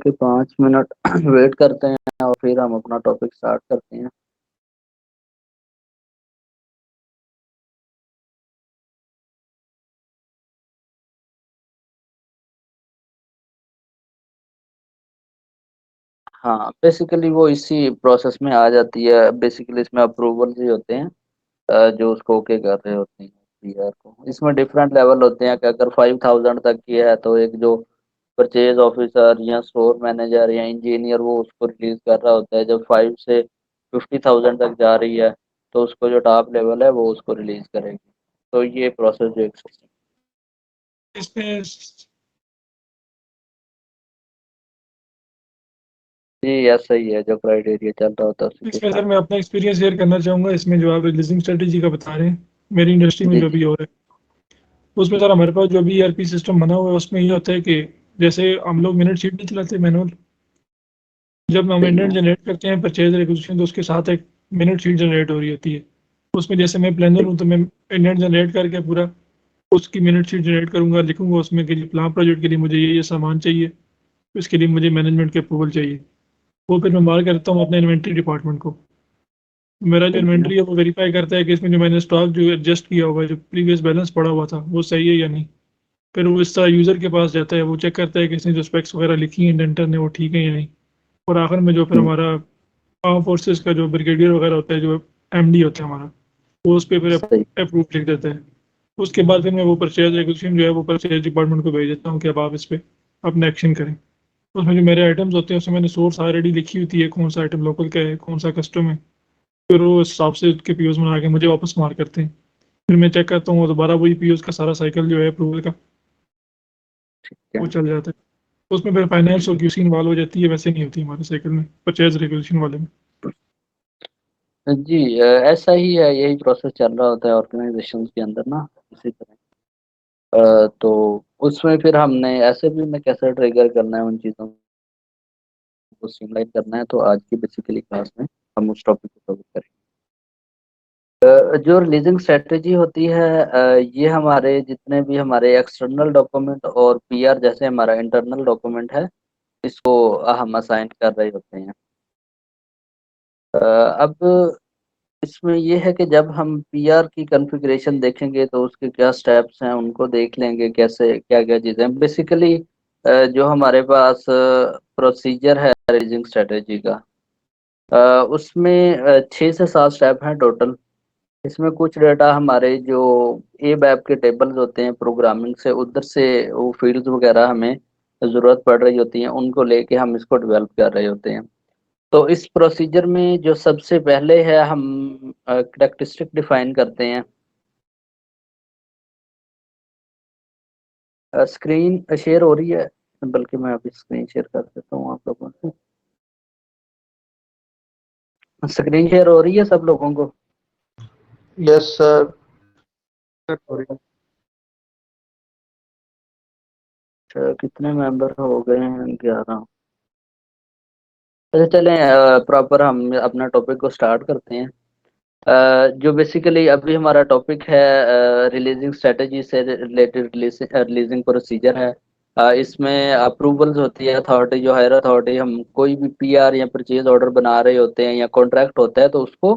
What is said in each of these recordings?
कि 5 minute wait करते हैं और फिर हम अपना टॉपिक स्टार्ट करते हैं। हाँ, बेसिकली वो इसी प्रोसेस में आ जाती है। बेसिकली इसमें अप्रूवल ही होते हैं, जो उसको ओके कर रहे होते हैं पीआर को। इसमें डिफरेंट लेवल होते हैं कि अगर 5,000 तक की है तो एक जो परचेज ऑफिसर या स्टोर मैनेजर या इंजीनियर वो उसको रिलीज कर रहा होता है। जब 5 से 50,000 तक जा रही है तो उसको जो टॉप लेवल है वो उसको रिलीज करेगी। तो ये प्रोसेस जो इसमें जी ऐसा ही है, जो क्राइटेरिया चल रहा होता है उसी के इसमें हिसाब सर मैं अपना एक्सपीरियंस शेयर करना चाहूँगा। इसमें जो आप रिलीजिंग स्ट्रेटजी का बता रहे हैं, मेरी इंडस्ट्री से। में जी जो जी। भी हो रहा है उसमें सर हमारे पास जो भी ईआरपी सिस्टम बना हुआ है उसमें ये होता है कि जैसे हम लोग मिनट शीट नहीं चलाते मैनुअल, जब हम सही इंडेंट है। जनरेट करते हैं परचेज रिक्वेजिशन तो उसके साथ एक मिनट शीट जनरेट हो रही होती है। उसमें जैसे मैं प्लानर हूँ तो मैं इंडेंट जनरेट करके पूरा उसकी मिनट शीट जनरेट करूंगा, लिखूंगा उसमें कि प्लान प्रोजेक्ट के लिए मुझे ये सामान चाहिए, इसके लिए मुझे मैनेजमेंट के अप्रूवल चाहिए। वो फिर मैं मार करता हूँ अपने इन्वेंट्री डिपार्टमेंट को। मेरा जो सही है। इन्वेंट्री है वो वेरीफाई करता है कि इसमें जो मैंने स्टॉक जो एडजस्ट किया हुआ है, जो प्रीवियस बैलेंस पड़ा हुआ था वो सही है या नहीं। फिर वो इस तरह यूज़र के पास जाता है, वो चेक करता है कि इसने जो स्पेक्स वगैरह लिखी हैं इंडेंटर ने वो ठीक है या नहीं। और आखिर में जो फिर हम्म, हमारा आर्म फोर्सेस का जो ब्रिगेडियर वगैरह होता है, जो एमडी होता है हमारा, वो उस पर फिर सही। अप्रूव लिख देता है। उसके बाद फिर मैं वो परचेज रिक्वेजिशन जो है वो परचेज डिपार्टमेंट को भेज देता हूँ कि अब आप इस पर अपना एक्शन करें। उसमें जो मेरे आइटम्स होते हैं उसमें मैंने सोर्स ऑलरेडी लिखी होती है, कौन सा आइटम लोकल का है कौन सा कस्टम है। फिर वो इस हिसाब से उसके पीओज बना के मुझे वापस मार करते हैं। फिर मैं चेक करता हूँ, दोबारा वही पीओज का सारा साइकिल जो है अप्रूवल का क्या? वो चल जाता है। उसमें फिर फाइनेंस और क्यूसी इन्वॉल्व हो जाती है, वैसे नहीं होती हमारे साइकिल में परचेज रिक्वेजिशन वाले में। जी ऐसा ही है, यही प्रोसेस चल रहा होता है ऑर्गेनाइजेशन के अंदर ना, इसी तरह। तो उसमें फिर हमने ऐसे भी में कैसे ट्रिगर करना है उन चीज़ों को स्ट्रीमलाइन करना है, तो आज की बेसिकली क्लास में हम उस टॉपिक को कवर करेंगे। जो रिलीजिंग स्ट्रेटजी होती है, ये हमारे जितने भी हमारे एक्सटर्नल डॉक्यूमेंट और पीआर जैसे हमारा इंटरनल डॉक्यूमेंट है, इसको हम असाइन कर रहे होते हैं। अब इसमें ये है कि जब हम पीआर की कॉन्फ़िगरेशन देखेंगे तो उसके क्या स्टेप्स हैं उनको देख लेंगे, कैसे क्या क्या चीज़ें बेसिकली जो हमारे पास प्रोसीजर है रिलीजिंग स्ट्रेटजी का, उसमें 6 से 7 स्टेप हैं टोटल। इसमें कुछ डेटा हमारे जो ए बैप के टेबल्स होते हैं प्रोग्रामिंग से, उधर से वो फील्ड्स वगैरह हमें ज़रूरत पड़ रही होती है, उनको लेके हम इसको डेवलप कर रहे होते हैं। तो इस प्रोसीजर में जो सबसे पहले है, हम करेक्टरिस्टिक डिफाइन करते हैं। स्क्रीन शेयर हो रही है, बल्कि मैं अभी स्क्रीन शेयर कर देता हूँ आप लोगों को। स्क्रीन शेयर हो रही है सब लोगों को? Yes sir. हो रही है। अच्छा, कितने मेंबर हो गए हैं? 11। अच्छा चलें, प्रॉपर हम अपना टॉपिक को स्टार्ट करते हैं। जो बेसिकली अभी हमारा टॉपिक है रिलीजिंग स्ट्रेटजी से रिलेटेड रिलीजिंग प्रोसीजर है। इसमें अप्रूवल्स होती है, अथॉरिटी जो हायर अथॉरिटी, हम कोई भी पीआर या परचेज ऑर्डर बना रहे होते हैं या कॉन्ट्रैक्ट होता है तो उसको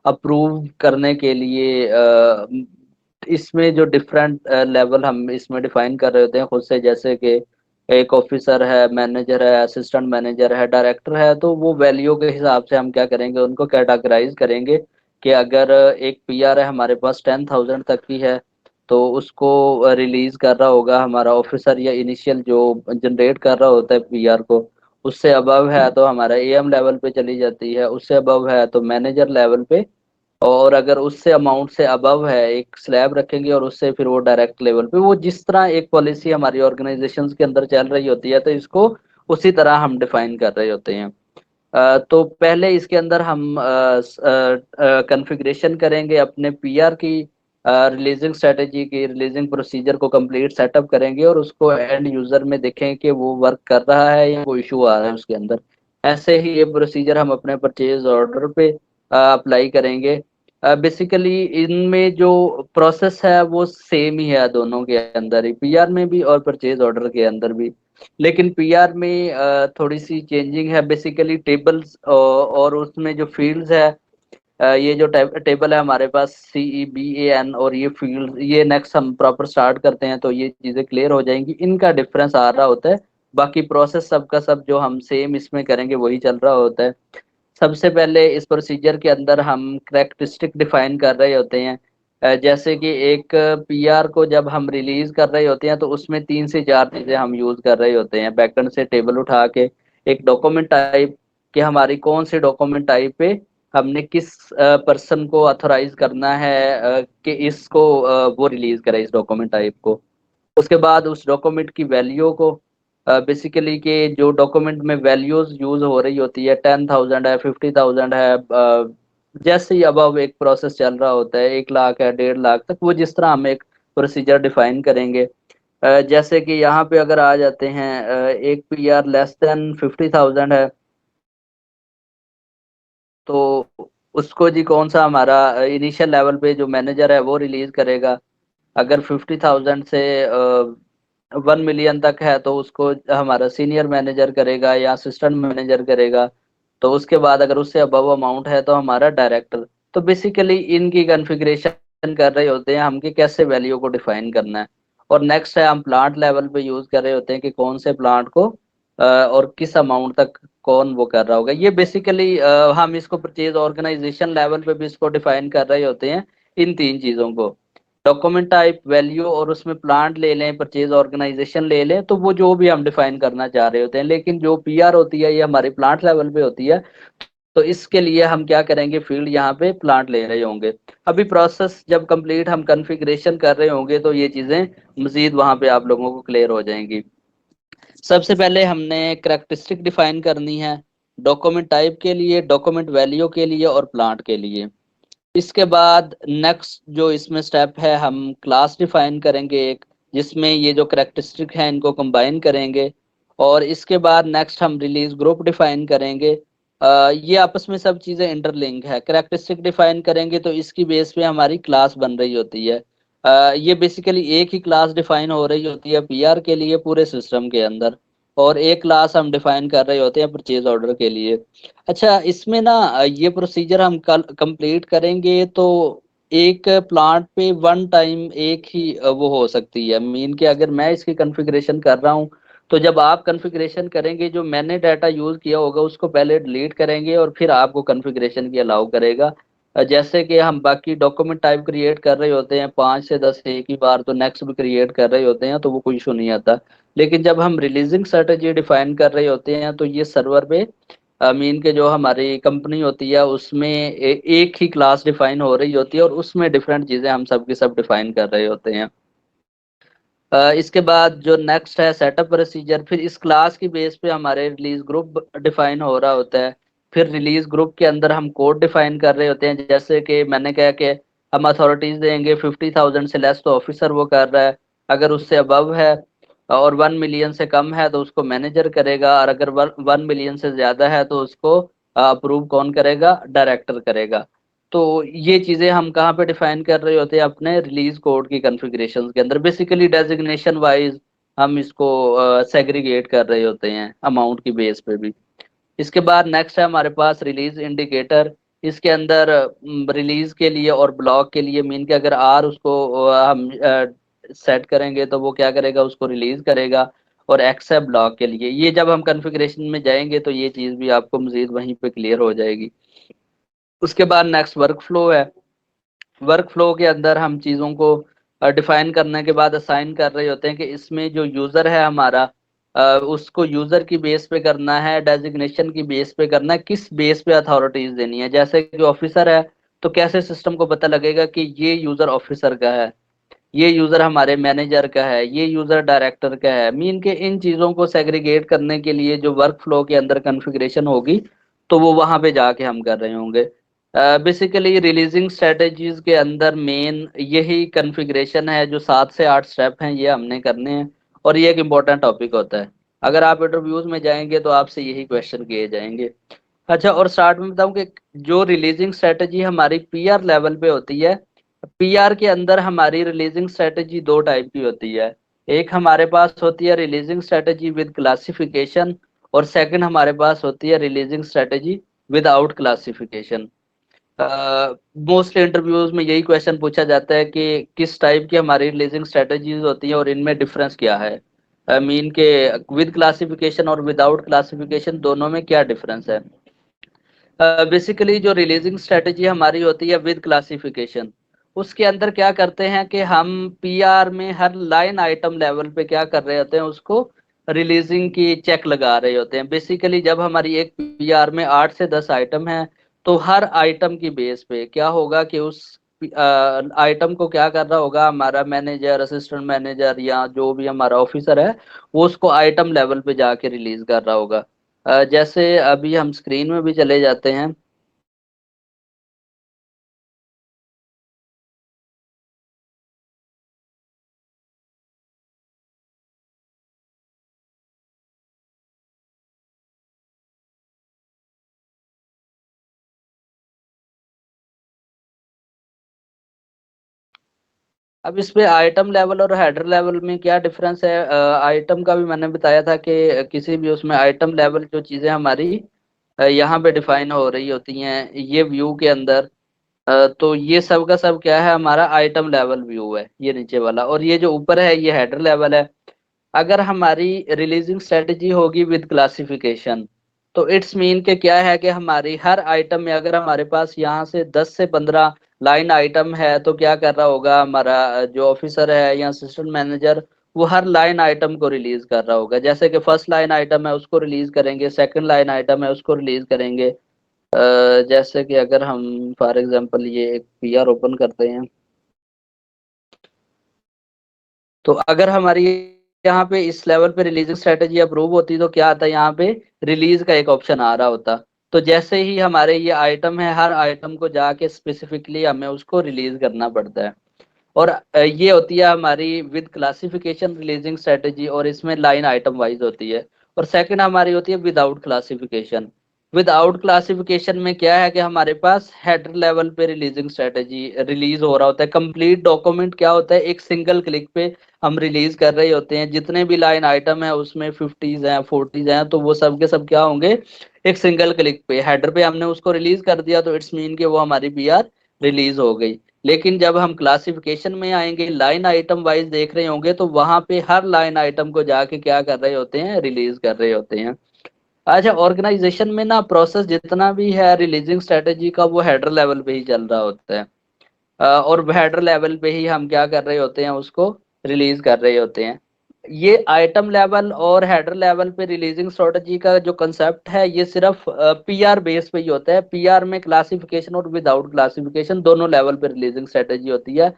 अप्रूव करने के लिए इसमें जो डिफरेंट लेवल हम इसमें डिफाइन कर रहे होते हैं खुद से, जैसे कि एक ऑफिसर है, मैनेजर है, असिस्टेंट मैनेजर है, डायरेक्टर है, तो वो वैल्यू के हिसाब से हम क्या करेंगे, उनको कैटेगराइज करेंगे कि अगर एक पीआर है हमारे पास 10,000 तक की है तो उसको रिलीज कर रहा होगा हमारा ऑफिसर, या इनिशियल जो जनरेट कर रहा होता है पीआर को। उससे अबव है तो हमारा एएम लेवल पे चली जाती है, उससे अबव है तो मैनेजर लेवल पे, और अगर उससे अमाउंट से अबव है एक स्लैब रखेंगे, और उससे फिर वो डायरेक्ट लेवल पे, वो जिस तरह एक पॉलिसी हमारी ऑर्गेनाइजेशन के अंदर चल रही होती है तो इसको उसी तरह हम डिफाइन कर रहे होते हैं। तो पहले इसके अंदर हम कॉन्फ़िगरेशन करेंगे अपने पीआर की, रिलीजिंग स्ट्रेटजी की, रिलीजिंग प्रोसीजर को कंप्लीट सेटअप करेंगे और उसको एंड यूजर में देखें कि वो वर्क कर रहा है या कोई इशू आ रहा है उसके अंदर। ऐसे ही ये प्रोसीजर हम अपने परचेज ऑर्डर पे अप्लाई करेंगे। बेसिकली इनमें जो प्रोसेस है वो सेम ही है दोनों के अंदर ही, पीआर में भी और परचेज ऑर्डर के अंदर भी। लेकिन पीआर में थोड़ी सी चेंजिंग है, बेसिकली टेबल्स और उसमें जो फील्ड्स है, ये जो टेबल है हमारे पास CEBAN और ये फील्ड, ये नेक्स्ट हम प्रॉपर स्टार्ट करते हैं तो ये चीजें क्लियर हो जाएंगी। इनका डिफरेंस आ रहा होता है, बाकी प्रोसेस सबका सब जो हम सेम इसमें करेंगे वही चल रहा होता है। सबसे पहले इस प्रोसीजर के अंदर हम करेक्टरिस्टिक डिफाइन कर रहे होते हैं। जैसे कि एक पीआर को जब हम रिलीज कर रहे होते हैं तो उसमें 3 से 4 चीजें हम यूज कर रहे होते हैं। बैकएंड से टेबल उठा के एक डॉक्यूमेंट टाइप, कि हमारी कौन सी डॉक्यूमेंट टाइप पे हमने किस पर्सन को ऑथोराइज करना है कि इसको वो रिलीज करे इस डॉक्यूमेंट टाइप को। उसके बाद उस डॉक्यूमेंट की वैल्यू को, बेसिकली कि जो डॉक्यूमेंट में वैल्यूज यूज हो रही होती है, 10,000 है, 50,000 है, जैसे ही अब एक प्रोसेस चल रहा होता है, 1 लाख है, 1.5 लाख तक, वो जिस तरह हम एक प्रोसीजर डिफाइन करेंगे। जैसे कि यहाँ पे अगर आ जाते हैं, एक पीआर लेस देन 50,000 है, तो उसको जी कौन सा हमारा इनिशियल लेवल पे जो मैनेजर है वो रिलीज करेगा। अगर 50,000 से 1 मिलियन तक है तो उसको हमारा सीनियर मैनेजर करेगा या असिस्टेंट मैनेजर करेगा। तो उसके बाद अगर उससे अबव अमाउंट है तो हमारा डायरेक्टर। तो बेसिकली इनकी कॉन्फ़िगरेशन कर रहे होते हैं हम कि कैसे वैल्यू को डिफाइन करना है। और नेक्स्ट है हम प्लांट लेवल पे यूज कर रहे होते हैं कि कौन से प्लांट को और किस अमाउंट तक कौन वो कर रहा होगा। ये बेसिकली हम इसको परचेज ऑर्गेनाइजेशन लेवल पे भी इसको डिफाइन कर रहे होते हैं, इन 3 चीजों को। डॉक्यूमेंट टाइप, वैल्यू और उसमें प्लांट ले लें, परचेज ऑर्गेनाइजेशन ले लें, तो वो जो भी हम डिफाइन करना चाह रहे होते हैं। लेकिन जो पीआर होती है ये हमारी प्लांट लेवल पे होती है, तो इसके लिए हम क्या करेंगे, फील्ड यहाँ पे प्लांट ले रहे होंगे। अभी प्रोसेस जब कंप्लीट हम कॉन्फ़िगरेशन कर रहे होंगे तो ये चीजें मजीद वहां पे आप लोगों को क्लियर हो जाएंगी। सबसे पहले हमने करेक्टरिस्टिक डिफाइन करनी है, डॉक्यूमेंट टाइप के लिए, डॉक्यूमेंट वैल्यू के लिए और प्लांट के लिए। इसके बाद नेक्स्ट जो इसमें स्टेप है, हम क्लास डिफाइन करेंगे एक, जिसमें ये जो करेक्टरिस्टिक है इनको कंबाइन करेंगे। और इसके बाद नेक्स्ट हम रिलीज ग्रुप डिफाइन करेंगे। ये आपस में सब चीज़ें इंटरलिंक है। करेक्टरिस्टिक डिफाइन करेंगे तो इसकी बेस पे हमारी क्लास बन रही होती है। ये बेसिकली एक ही क्लास डिफाइन हो रही होती है पीआर के लिए पूरे सिस्टम के अंदर, और एक क्लास हम डिफाइन कर रहे होते हैं परचेज ऑर्डर के लिए। अच्छा, इसमें ना ये प्रोसीजर हम कल कंप्लीट करेंगे तो एक प्लांट पे वन टाइम एक ही वो हो सकती है। मीन कि अगर मैं इसकी कॉन्फ़िगरेशन कर रहा हूँ तो जब आप कॉन्फ़िगरेशन करेंगे जो मैंने डाटा यूज किया होगा उसको पहले डिलीट करेंगे और फिर आपको कॉन्फ़िगरेशन की अलाउ करेगा। जैसे कि हम बाकी डॉक्यूमेंट टाइप क्रिएट कर रहे होते हैं 5 से 10 एक ही बार, तो नेक्स्ट भी क्रिएट कर रहे होते हैं तो वो कोई इशू नहीं आता। लेकिन जब हम रिलीजिंग स्ट्रेटेजी डिफाइन कर रहे होते हैं तो ये सर्वर पे मीन के जो हमारी कंपनी होती है उसमें एक ही क्लास डिफाइन हो रही होती है और उसमें डिफरेंट चीजें हम सब की सब डिफाइन कर रहे होते हैं। इसके बाद जो नेक्स्ट है सेटअप प्रोसीजर, फिर इस क्लास की बेस पे हमारे रिलीज ग्रुप डिफाइन हो रहा होता है। फिर रिलीज ग्रुप के अंदर हम कोड डिफाइन कर रहे होते हैं, जैसे कि मैंने कहा कि हम अथॉरिटीज देंगे 50,000 से लेस तो ऑफिसर वो कर रहा है, अगर उससे अबव है और 1 मिलियन से कम है तो उसको मैनेजर करेगा, और अगर 1 मिलियन से ज्यादा है तो उसको अप्रूव कौन करेगा, डायरेक्टर करेगा। तो ये चीजें हम कहाँ पे डिफाइन कर रहे होते हैं, अपने रिलीज कोड की कॉन्फ़िगरेशन के अंदर। बेसिकली डेजिग्नेशन वाइज हम इसको सेग्रीगेट कर रहे होते हैं अमाउंट की बेस पे भी। इसके बाद नेक्स्ट है हमारे पास रिलीज इंडिकेटर। इसके अंदर रिलीज के लिए और ब्लॉक के लिए मीन के अगर आर उसको हम सेट करेंगे तो वो क्या करेगा, उसको रिलीज करेगा। और एक्स है ब्लॉक के लिए। ये जब हम कॉन्फ़िगरेशन में जाएंगे तो ये चीज़ भी आपको मजीद वहीं पे क्लियर हो जाएगी। उसके बाद नेक्स्ट वर्क फ्लो है। वर्क फ्लो के अंदर हम चीज़ों को डिफाइन करने के बाद असाइन कर रहे होते हैं कि इसमें जो यूज़र है हमारा, उसको यूज़र की बेस पे करना है, डेजिग्नेशन की बेस पे करना है, किस बेस पे अथॉरिटीज देनी है। जैसे कि ऑफिसर है तो कैसे सिस्टम को पता लगेगा कि ये यूज़र ऑफिसर का है, ये यूज़र हमारे मैनेजर का है, ये यूज़र डायरेक्टर का है। मीन के इन चीज़ों को सेग्रीगेट करने के लिए जो वर्क फ्लो के अंदर कॉन्फ़िगरेशन होगी तो वो वहाँ पे जाके हम कर रहे होंगे। बेसिकली रिलीजिंग स्ट्रेटजीज के अंदर मेन यही कॉन्फ़िगरेशन है, जो 7 से 8 स्टेप हैं ये हमने करने हैं, और ये एक इम्पोर्टेंट टॉपिक होता है। अगर आप इंटरव्यूज में जाएंगे तो आपसे यही क्वेश्चन किए जाएंगे। अच्छा, और स्टार्ट में बताऊं कि जो रिलीजिंग स्ट्रेटजी हमारी पीआर लेवल पे होती है, पीआर के अंदर हमारी रिलीजिंग स्ट्रेटजी 2 टाइप की होती है। एक हमारे पास होती है रिलीजिंग स्ट्रेटेजी विद क्लासिफिकेशन, और सेकंड हमारे पास होती है releasing strategy without classification. Mostly interviews में यही क्वेश्चन पूछा जाता है कि किस टाइप की हमारी रिलीजिंग स्ट्रेटेजीज होती हैं और इनमें डिफरेंस क्या है। मीन के विद क्लासिफिकेशन और विदाउट क्लासिफिकेशन दोनों में क्या डिफरेंस है। बेसिकली जो रिलीजिंग स्ट्रेटेजी हमारी होती है विद क्लासिफिकेशन, उसके अंदर क्या करते हैं कि हम पीआर में हर लाइन आइटम लेवल पे क्या कर रहे होते हैं, उसको रिलीजिंग की चेक लगा रहे होते हैं। बेसिकली जब हमारी एक पीआर में 8 से 10 आइटम है, तो हर आइटम की बेस पे क्या होगा कि उस आइटम को क्या कर रहा होगा हमारा मैनेजर, असिस्टेंट मैनेजर या जो भी हमारा ऑफिसर है, वो उसको आइटम लेवल पे जाके रिलीज कर रहा होगा। जैसे अभी हम स्क्रीन में भी चले जाते हैं। अब इस पे आइटम लेवल और हेडर लेवल में क्या डिफरेंस है। आइटम का भी मैंने बताया था कि किसी भी उसमें आइटम लेवल जो चीजें हमारी यहाँ पे डिफाइन हो रही होती हैं ये व्यू के अंदर, तो ये सब का सब क्या है, हमारा आइटम लेवल व्यू है ये नीचे वाला, और ये जो ऊपर है ये हेडर लेवल है। अगर हमारी रिलीजिंग स्ट्रेटजी होगी विद क्लासिफिकेशन, तो इट्स मीन के क्या है कि हमारी हर आइटम में अगर हमारे पास यहाँ से 10 से 15 लाइन आइटम है, तो क्या कर रहा होगा हमारा जो ऑफिसर है या असिस्टेंट मैनेजर, वो हर लाइन आइटम को रिलीज कर रहा होगा। जैसे कि फर्स्ट लाइन आइटम है उसको रिलीज करेंगे, सेकंड लाइन आइटम है उसको रिलीज करेंगे। जैसे कि अगर हम फॉर एग्जांपल ये एक पीआर ओपन करते हैं, तो अगर हमारी यहाँ पे इस लेवल पे रिलीजिंग स्ट्रेटेजी अप्रूव होती तो क्या आता है, यहाँ पे रिलीज का एक ऑप्शन आ रहा होता। तो जैसे ही हमारे ये आइटम है, हर आइटम को जाके स्पेसिफिकली हमें उसको रिलीज करना पड़ता है। और ये होती है हमारी विद क्लासिफिकेशन रिलीजिंग स्ट्रेटेजी, और इसमें लाइन आइटम वाइज होती है। और सेकंड हमारी होती है विदाउट क्लासिफिकेशन। विदाउट क्लासिफिकेशन में क्या है कि हमारे पास हेडर लेवल पे रिलीजिंग स्ट्रेटेजी रिलीज हो रहा होता है। कंप्लीट डॉक्यूमेंट क्या होता है, एक सिंगल क्लिक पे हम रिलीज कर रहे होते हैं। जितने भी लाइन आइटम है उसमें 50s हैं, 40s हैं, तो वो सब के सब क्या होंगे, एक सिंगल क्लिक पे हेडर पे हमने उसको रिलीज कर दिया, तो इट्स मीन कि वो हमारी पीआर रिलीज हो गई। लेकिन जब हम क्लासिफिकेशन में आएंगे, लाइन आइटम वाइज देख रहे होंगे, तो वहां पे हर लाइन आइटम को जाके क्या कर रहे होते हैं, रिलीज कर रहे होते हैं। अच्छा, ऑर्गेनाइजेशन में ना प्रोसेस जितना भी है रिलीजिंग स्ट्रेटेजी का, वो हेडर लेवल पे ही चल रहा होता है। और हेडर लेवल पे ही हम क्या कर रहे होते हैं, उसको रिलीज कर रहे होते हैं। ये आइटम लेवल और हेडर लेवल पे रिलीजिंग स्ट्रेटजी का जो कंसेप्ट है, ये सिर्फ पीआर बेस पे ही होता है। पीआर में क्लासिफिकेशन और विदाउट क्लासिफिकेशन दोनों लेवल पे रिलीजिंग स्ट्रेटजी होती है।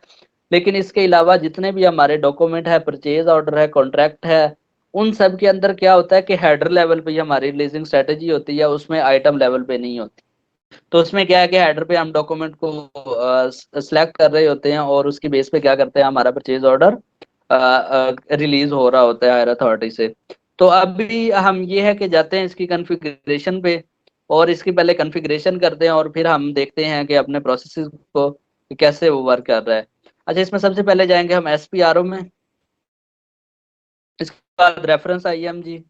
लेकिन इसके अलावा जितने भी हमारे डॉक्यूमेंट है, परचेज ऑर्डर है, कॉन्ट्रैक्ट है, उन सब के अंदर क्या होता है कि हेडर लेवल पे ही हमारी रिलीजिंग स्ट्रेटजी होती है, उसमें आइटम लेवल पे नहीं होती। तो उसमें क्या है कि हेडर पे हम डॉक्यूमेंट को सिलेक्ट कर रहे होते हैं, और उसकी बेस पे क्या करते हैं, हमारा परचेज ऑर्डर रिलीज हो रहा होता है हायर अथॉरिटी से। तो अभी हम ये है कि जाते हैं इसकी कॉन्फ़िगरेशन पे, और इसकी पहले कॉन्फ़िगरेशन करते हैं, और फिर हम देखते हैं कि अपने प्रोसेसेस को कैसे वो वर्क कर रहा है। अच्छा, इसमें सबसे पहले जाएंगे हम एसपीआरओ में। इसके बाद रेफरेंस आईएमजी।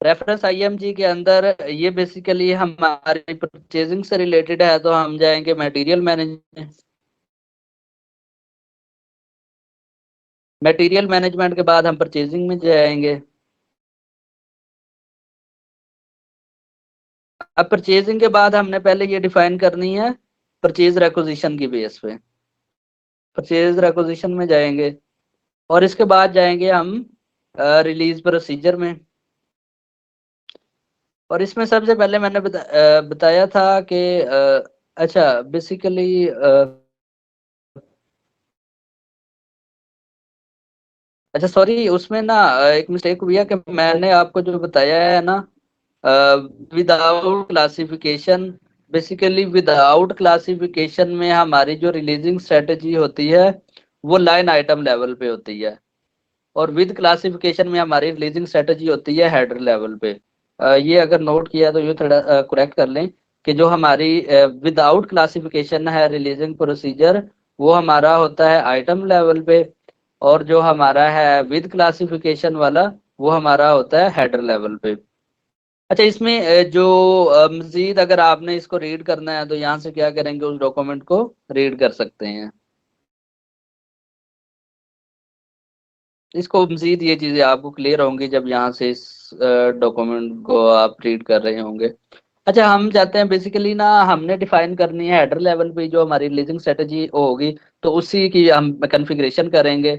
रेफरेंस आईएमजी के अंदर ये बेसिकली हमारी परचेजिंग से रिलेटेड है, तो हम जाएंगे मटेरियल मैनेजमेंट। मटेरियल मैनेजमेंट के बाद हम परचेजिंग में जाएंगे। अब परचेजिंग के बाद हमने पहले ये डिफाइन करनी है परचेज रेक्विजिशन की बेस पे। परचेज रेक्विजिशन में जाएंगे, और इसके बाद जाएंगे हम रिलीज प्रोसीजर में। और इसमें सबसे पहले मैंने बताया था कि अच्छा बेसिकली अच्छा सॉरी, उसमें ना एक मिस्टेक हुई है कि मैंने आपको जो बताया है ना without classification. Basically without classification में हमारी जो रिलीजिंग स्ट्रेटजी होती है, वो लाइन आइटम लेवल पे होती है, और विद क्लासिफिकेशन में हमारी रिलीजिंग स्ट्रेटजी होती है हेडर लेवल पे। ये अगर नोट किया तो ये थोड़ा करेक्ट कर लें। कि जो हमारी विदाउट क्लासिफिकेशन है रिलीजिंग प्रोसीजर, वो हमारा होता है आइटम लेवल पे, और जो हमारा है विद क्लासिफिकेशन वाला वो हमारा होता है हेडर लेवल पे। अच्छा, इसमें जो मजीद अगर आपने इसको रीड करना है तो यहाँ से क्या करेंगे, उस डॉक्यूमेंट को रीड कर सकते हैं। इसको मजीद ये चीजें आपको क्लियर होंगी जब यहाँ से इस डॉक्यूमेंट को आप रीड कर रहे होंगे। अच्छा, हम चाहते हैं बेसिकली ना, हमने डिफाइन करनी है हेडर लेवल पे जो हमारी रिलीजिंग स्ट्रेटजी होगी, तो उसी की हम कॉन्फ़िगरेशन करेंगे।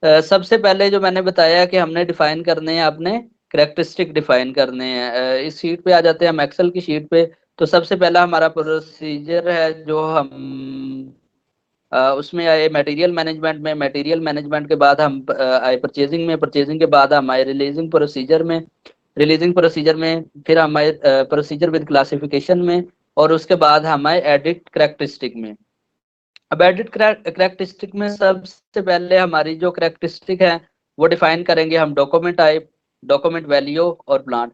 सबसे पहले जो मैंने बताया कि हमने डिफाइन करने हैं अपने करेक्टरिस्टिक डिफाइन करने हैं। इस शीट पे आ जाते हैं हम, एक्सेल की शीट पे। तो सबसे पहला हमारा प्रोसीजर है जो हम उसमें आए मटेरियल मैनेजमेंट में, मटेरियल मैनेजमेंट के बाद हम आए परचेजिंग में, परचेजिंग के बाद हम आए रिलीजिंग प्रोसीजर में, रिलीजिंग प्रोसीजर में फिर हम आए प्रोसीजर विद क्लासिफिकेशन में, और उसके बाद हम आए एडिट करेक्टरिस्टिक में। अब एडिट करेक्टरिस्टिक में सबसे पहले हमारी जो करेक्टरिस्टिक है वो डिफाइन करेंगे हम डॉक्यूमेंट टाइप, डॉक्यूमेंट वैल्यू और प्लांट।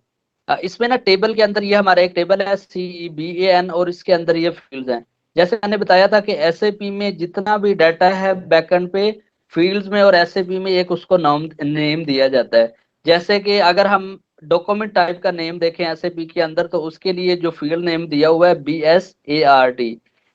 इसमें ना टेबल के अंदर ये हमारा एक टेबल है CEBAN, और इसके अंदर ये फील्ड्स हैं। जैसे मैंने बताया था कि SAP में जितना भी डाटा है बैकएंड पे फील्ड्स में, और SAP में एक उसको नाम नेम दिया जाता है। जैसे कि अगर हम डॉक्यूमेंट टाइप का नेम देखें SAP के अंदर, तो उसके लिए जो फील्ड नेम दिया हुआ है BSART।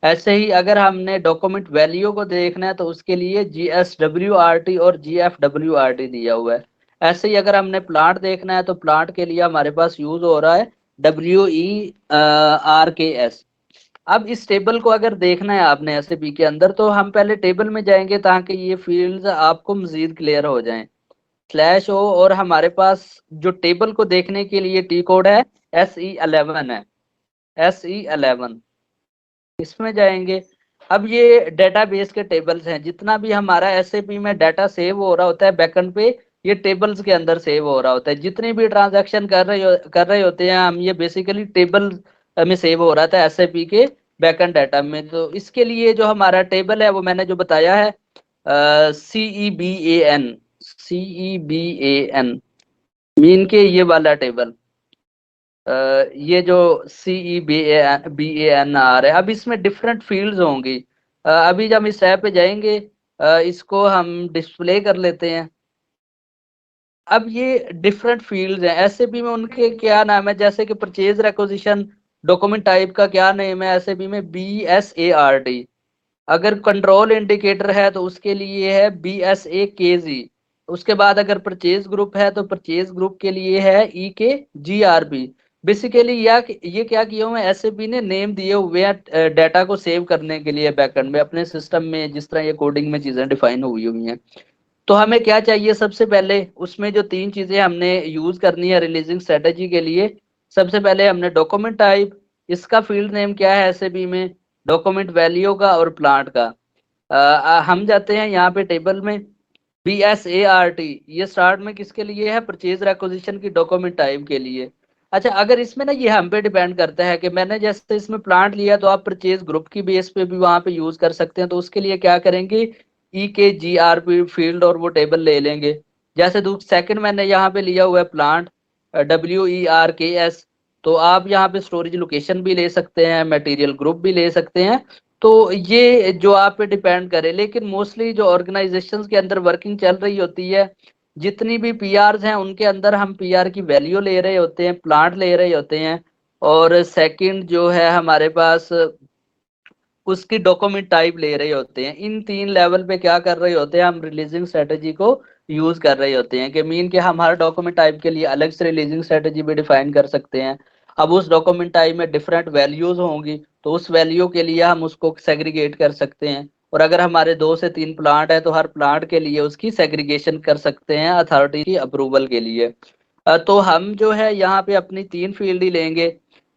ऐसे ही अगर हमने डॉक्यूमेंट वैल्यू को देखना है तो उसके लिए GSWRT और GFWRT दिया हुआ है। ऐसे ही अगर हमने प्लांट देखना है तो प्लांट के लिए हमारे पास यूज हो रहा है WERKS। अब इस टेबल को अगर देखना है आपने SAP के अंदर, तो हम पहले टेबल में जाएंगे ताकि ये फील्ड्स आपको मजीद क्लियर हो जाएं। /O, और हमारे पास जो टेबल को देखने के लिए टी कोड है SE11 है, SE11 इसमें जाएंगे। अब ये डेटाबेस के टेबल्स हैं, जितना भी हमारा SAP में डाटा सेव हो रहा होता है बैकएंड पे, ये टेबल्स के अंदर सेव हो रहा होता है। जितनी भी ट्रांजैक्शन कर रहे होते हैं हम, ये बेसिकली टेबल में सेव हो रहा था SAP के बैकएंड डाटा में। तो इसके लिए जो हमारा टेबल है वो मैंने जो बताया है CEBAN मीन के ये वाला टेबल, ये जो CEBAN आ रहा है। अब इसमें डिफरेंट फील्ड्स होंगी। अभी जब हम इस ऐप पे जाएंगे, इसको हम डिस्प्ले कर लेते हैं। अब ये डिफरेंट फील्ड्स हैं SAP में, उनके क्या नाम है, जैसे कि परचेज रिक्विजिशन डॉक्यूमेंट टाइप का क्या नेम है SAP में, BSART। अगर कंट्रोल इंडिकेटर है तो उसके लिए है BSAKG। उसके बाद अगर परचेज ग्रुप है तो परचेज ग्रुप के लिए है EKGRP। बेसिकली ये क्या किया हुआ है SAP ने नेम दिए हुए हैं डाटा को सेव करने के लिए बैकएंड में अपने सिस्टम में, जिस तरह ये कोडिंग में चीजें डिफाइन हुई हुई हैं। तो हमें क्या चाहिए, सबसे पहले उसमें जो 3 चीजें हमने यूज करनी है रिलीजिंग स्ट्रेटेजी के लिए। सबसे पहले हमने डॉक्यूमेंट टाइप, इसका फील्ड नेम क्या है SAP में, डॉक्यूमेंट वैल्यू का और प्लांट का। हम जाते हैं यहाँ पे टेबल में, BSART ये स्टार्ट में किसके लिए है, परचेज रिक्विजिशन की डॉक्यूमेंट टाइप के लिए। अच्छा, अगर इसमें ना ये हम पे डिपेंड करता है कि मैंने जैसे इसमें प्लांट लिया तो आप परचेज ग्रुप की बेस पे भी वहां पे यूज कर सकते हैं। तो उसके लिए क्या करेंगे, EKGRP फील्ड और वो टेबल ले लेंगे। जैसे सेकंड मैंने यहाँ पे लिया हुआ है प्लांट, WERKS। तो आप यहाँ पे स्टोरेज लोकेशन भी ले सकते हैं, मटेरियल ग्रुप भी ले सकते हैं। तो ये जो आप पे डिपेंड करे, लेकिन मोस्टली जो ऑर्गेनाइजेशंस के अंदर वर्किंग चल रही होती है, जितनी भी PRs हैं उनके अंदर हम PR की वैल्यू ले रहे होते हैं, प्लांट ले रहे होते हैं, और सेकंड जो है हमारे पास उसकी डॉक्यूमेंट टाइप ले रहे होते हैं। इन 3 लेवल पे क्या कर रहे होते हैं, हम रिलीजिंग स्ट्रेटेजी को यूज कर रहे होते हैं कि मीन के हम हर डॉक्यूमेंट टाइप के लिए अलग से रिलीजिंग स्ट्रेटेजी भी डिफाइन कर सकते हैं। अब उस डॉक्यूमेंट टाइप में डिफरेंट वैल्यूज होंगी, तो उस वैल्यू के लिए हम उसको सेग्रीगेट कर सकते हैं। और अगर हमारे 2 से 3 प्लांट है तो हर प्लांट के लिए उसकी सेग्रीगेशन कर सकते हैं अथॉरिटी की अप्रूवल के लिए। तो हम जो है यहाँ पे अपनी 3 फील्ड ही लेंगे।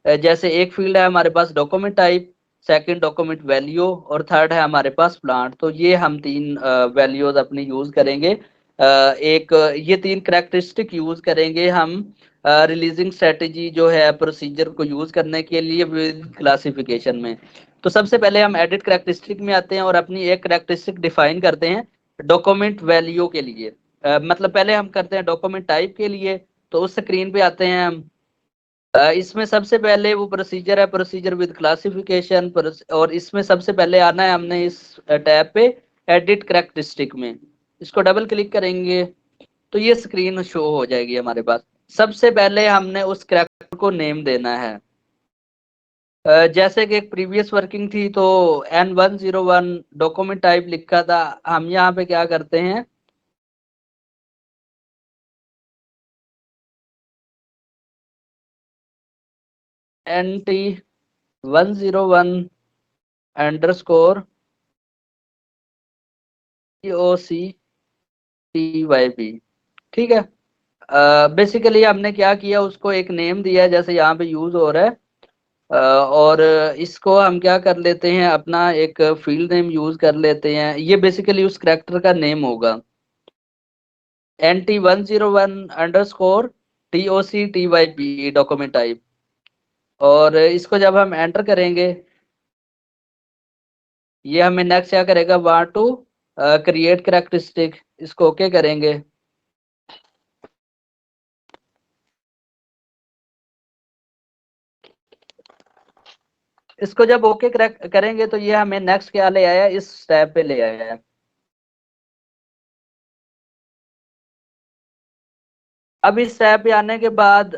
जैसे एक फील्ड है हमारे पास document type, second document value, और थर्ड है हमारे पास प्लांट। तो ये हम 3 वैल्यूज अपनी यूज करेंगे। एक ये 3 करेक्टरिस्टिक यूज करेंगे हम रिलीजिंग स्ट्रेटेजी जो है प्रोसीजर को यूज करने के लिए विद क्लासिफिकेशन में। तो सबसे पहले हम एडिट करेक्टरिस्टिक में आते हैं और अपनी एक करेक्टरिस्टिक डिफाइन करते हैं डॉक्यूमेंट वैल्यू के लिए। मतलब पहले हम करते हैं डॉक्यूमेंट टाइप के लिए। तो उस स्क्रीन पे आते हैं हम, इसमें सबसे पहले वो प्रोसीजर है, प्रोसीजर विद क्लासिफिकेशन, और इसमें सबसे पहले आना है हमने इस टैब पे एडिट करैक्टरिस्टिक में। इसको डबल क्लिक करेंगे तो ये स्क्रीन शो हो जाएगी हमारे पास। सबसे पहले हमने उस करैक्टर को नेम देना है। जैसे कि एक प्रीवियस वर्किंग थी तो N101 डॉक्यूमेंट टाइप लिखा था, हम यहाँ पे क्या करते हैं NT101 अंडरस्कोर TOCTYP। ठीक है। बेसिकली हमने क्या किया, उसको एक नेम दिया है जैसे यहाँ पे यूज हो रहा है। और इसको हम क्या कर लेते हैं, अपना एक फील्ड नेम यूज कर लेते हैं। ये बेसिकली उस करैक्टर का नेम होगा, NT101 underscore TOCTYP document type. और इसको जब हम एंटर करेंगे, ये हमें नेक्स्ट क्या करेगा, वांट टू क्रिएट करैक्टरिस्टिक, इसको ओके करेंगे। इसको जब ओके करेंगे तो ये हमें नेक्स्ट क्या ले आया, इस स्टेप पे ले आया है। अब इस स्टेप पे आने के बाद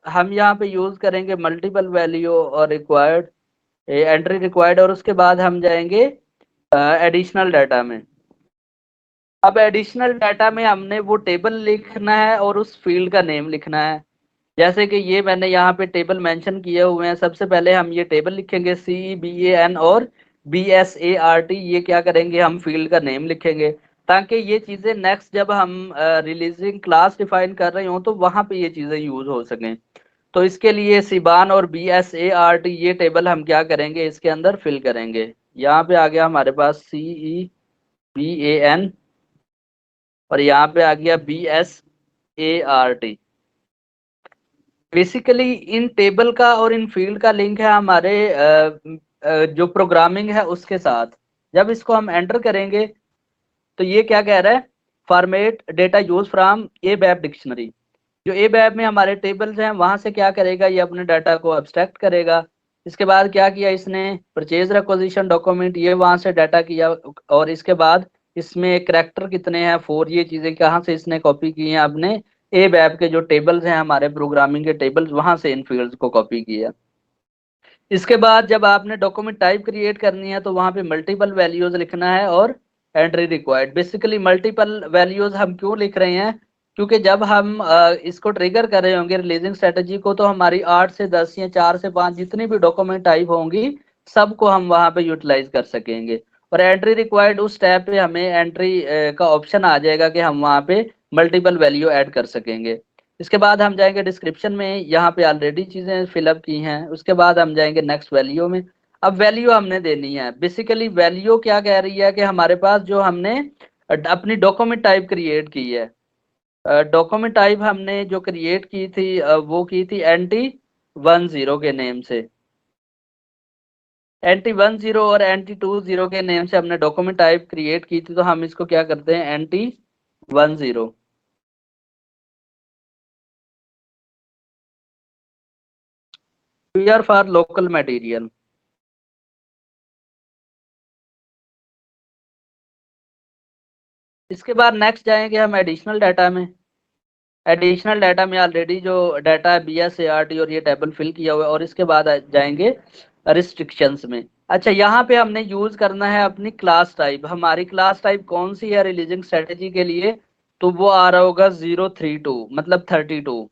हम यहाँ पे यूज करेंगे मल्टीपल वैल्यू और रिक्वायर्ड एंट्री रिक्वायर्ड, और उसके बाद हम जाएंगे एडिशनल डाटा में। अब एडिशनल डाटा में हमने वो टेबल लिखना है और उस फील्ड का नेम लिखना है। जैसे कि ये मैंने यहाँ पे टेबल मेंशन किए हुए हैं। सबसे पहले हम ये टेबल लिखेंगे CBAN और BSART, ये क्या करेंगे, हम फील्ड का नेम लिखेंगे, ताकि ये चीजें नेक्स्ट जब हम रिलीजिंग क्लास डिफाइन कर रहे हो तो वहां पे ये चीजें यूज हो सकें। तो इसके लिए सिबान और BSART ये टेबल हम क्या करेंगे, इसके अंदर फिल करेंगे। यहाँ पे आ गया हमारे पास CEBAN और यहाँ पे आ गया BSART। बेसिकली इन टेबल का और इन फील्ड का लिंक है हमारे जो प्रोग्रामिंग है उसके साथ। जब इसको हम एंटर करेंगे तो ये क्या कह रहा है, format data use from ABAP dictionary. जो ABAP में हमारे टेबल्स हैं वहां से क्या करेगा, ये अपने डाटा को एब्स्ट्रैक्ट करेगा। इसके बाद क्या किया इसने, परचेज रिक्विजिशन डॉक्यूमेंट, ये वहां से डाटा किया। और इसके बाद इसमें करैक्टर कितने हैं 4, ये चीजें कहाँ से इसने कॉपी की हैं, अपने ABAP के जो टेबल्स हैं हमारे प्रोग्रामिंग के टेबल्स, वहां से इन फील्ड्स को कॉपी किया। इसके बाद जब आपने डॉक्यूमेंट टाइप क्रिएट करनी है तो वहां पे मल्टीपल वैल्यूज लिखना है और entry required. Basically multiple values हम क्यों लिख रहे हैं, क्योंकि जब हम इसको ट्रिगर कर रहे होंगे रिलीजिंग स्ट्रेटेजी को, तो हमारी 8 से 10 या 4 से 5 जितनी भी डॉक्यूमेंट टाइप होंगी सबको हम वहां पे यूटिलाइज कर सकेंगे। और एंट्री रिक्वायर्ड उस टैब पे हमें एंट्री का ऑप्शन आ जाएगा कि हम वहां पे मल्टीपल वैल्यू ऐड कर सकेंगे। इसके बाद हम जाएंगे डिस्क्रिप्शन में, यहाँ पे ऑलरेडी चीजें फिलअप की हैं। उसके बाद हम जाएंगे नेक्स्ट वैल्यू में। अब वैल्यू हमने देनी है। बेसिकली वैल्यू क्या कह रही है कि हमारे पास जो हमने अपनी डॉक्यूमेंट टाइप क्रिएट की है, डॉक्यूमेंट टाइप हमने जो क्रिएट की थी वो की थी NT10 के नेम से। NT10 और NT20 के नेम से हमने डॉक्यूमेंट टाइप क्रिएट की थी, तो हम इसको क्या करते हैं NT10 PR for local material. इसके बाद नेक्स्ट जाएंगे हम एडिशनल डाटा में। एडिशनल डाटा में ऑलरेडी जो डाटा है BSART और ये टेबल फिल किया हुआ है। और इसके बाद जाएंगे रिस्ट्रिक्शंस में। अच्छा, यहाँ पे हमने यूज करना है अपनी क्लास टाइप। हमारी क्लास टाइप कौन सी है रिलीजिंग स्ट्रेटेजी के लिए, तो वो आ रहा होगा 032 मतलब 32।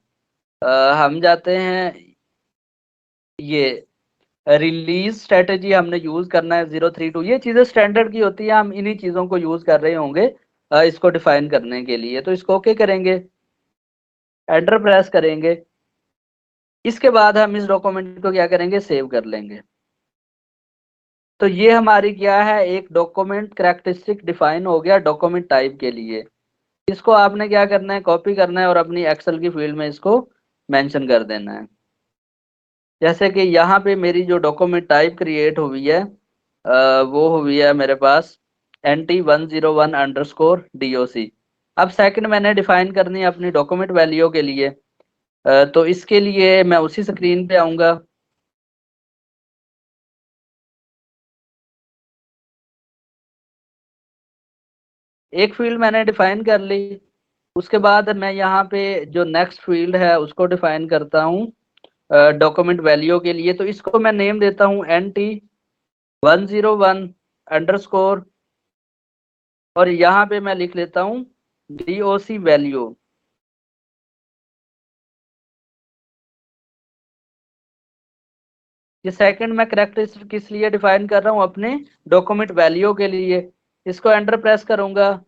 हम जाते हैं, ये रिलीज स्ट्रेटेजी हमने यूज करना है 032। ये चीजें स्टैंडर्ड की होती है, हम इन्हीं चीजों को यूज कर रहे होंगे इसको डिफाइन करने के लिए। तो इसको ओके करेंगे, एंटर प्रेस करेंगे। इसके बाद हम इस डॉक्यूमेंट को क्या करेंगे, सेव कर लेंगे। तो ये हमारी क्या है, एक डॉक्यूमेंट करैक्टरिस्टिक डिफाइन हो गया डॉक्यूमेंट टाइप के लिए। इसको आपने क्या करना है, कॉपी करना है और अपनी एक्सेल की फील्ड में इसको मेंशन कर देना है। जैसे कि यहाँ पे मेरी जो डॉक्यूमेंट टाइप क्रिएट हुई है वो हुई है मेरे पास NT101 अंडरस्कोर DOC। अब सेकंड मैंने डिफाइन करनी है अपनी डॉक्यूमेंट वैल्यू के लिए। तो इसके लिए मैं उसी स्क्रीन पे आऊंगा। एक फील्ड मैंने डिफाइन कर ली। उसके बाद मैं यहाँ पे जो नेक्स्ट फील्ड है उसको डिफाइन करता हूँ डॉक्यूमेंट वैल्यू के लिए। तो इसको मैं नेम देता हूँ NT101 _ और यहाँ पे मैं लिख लेता हूँ DOC वैल्यू। ये सेकंड मैं कैरेक्टरिस्टिक किस लिए डिफाइन कर रहा हूँ, अपने डॉक्यूमेंट वैल्यू के लिए। इसको एंटर प्रेस करूंगा।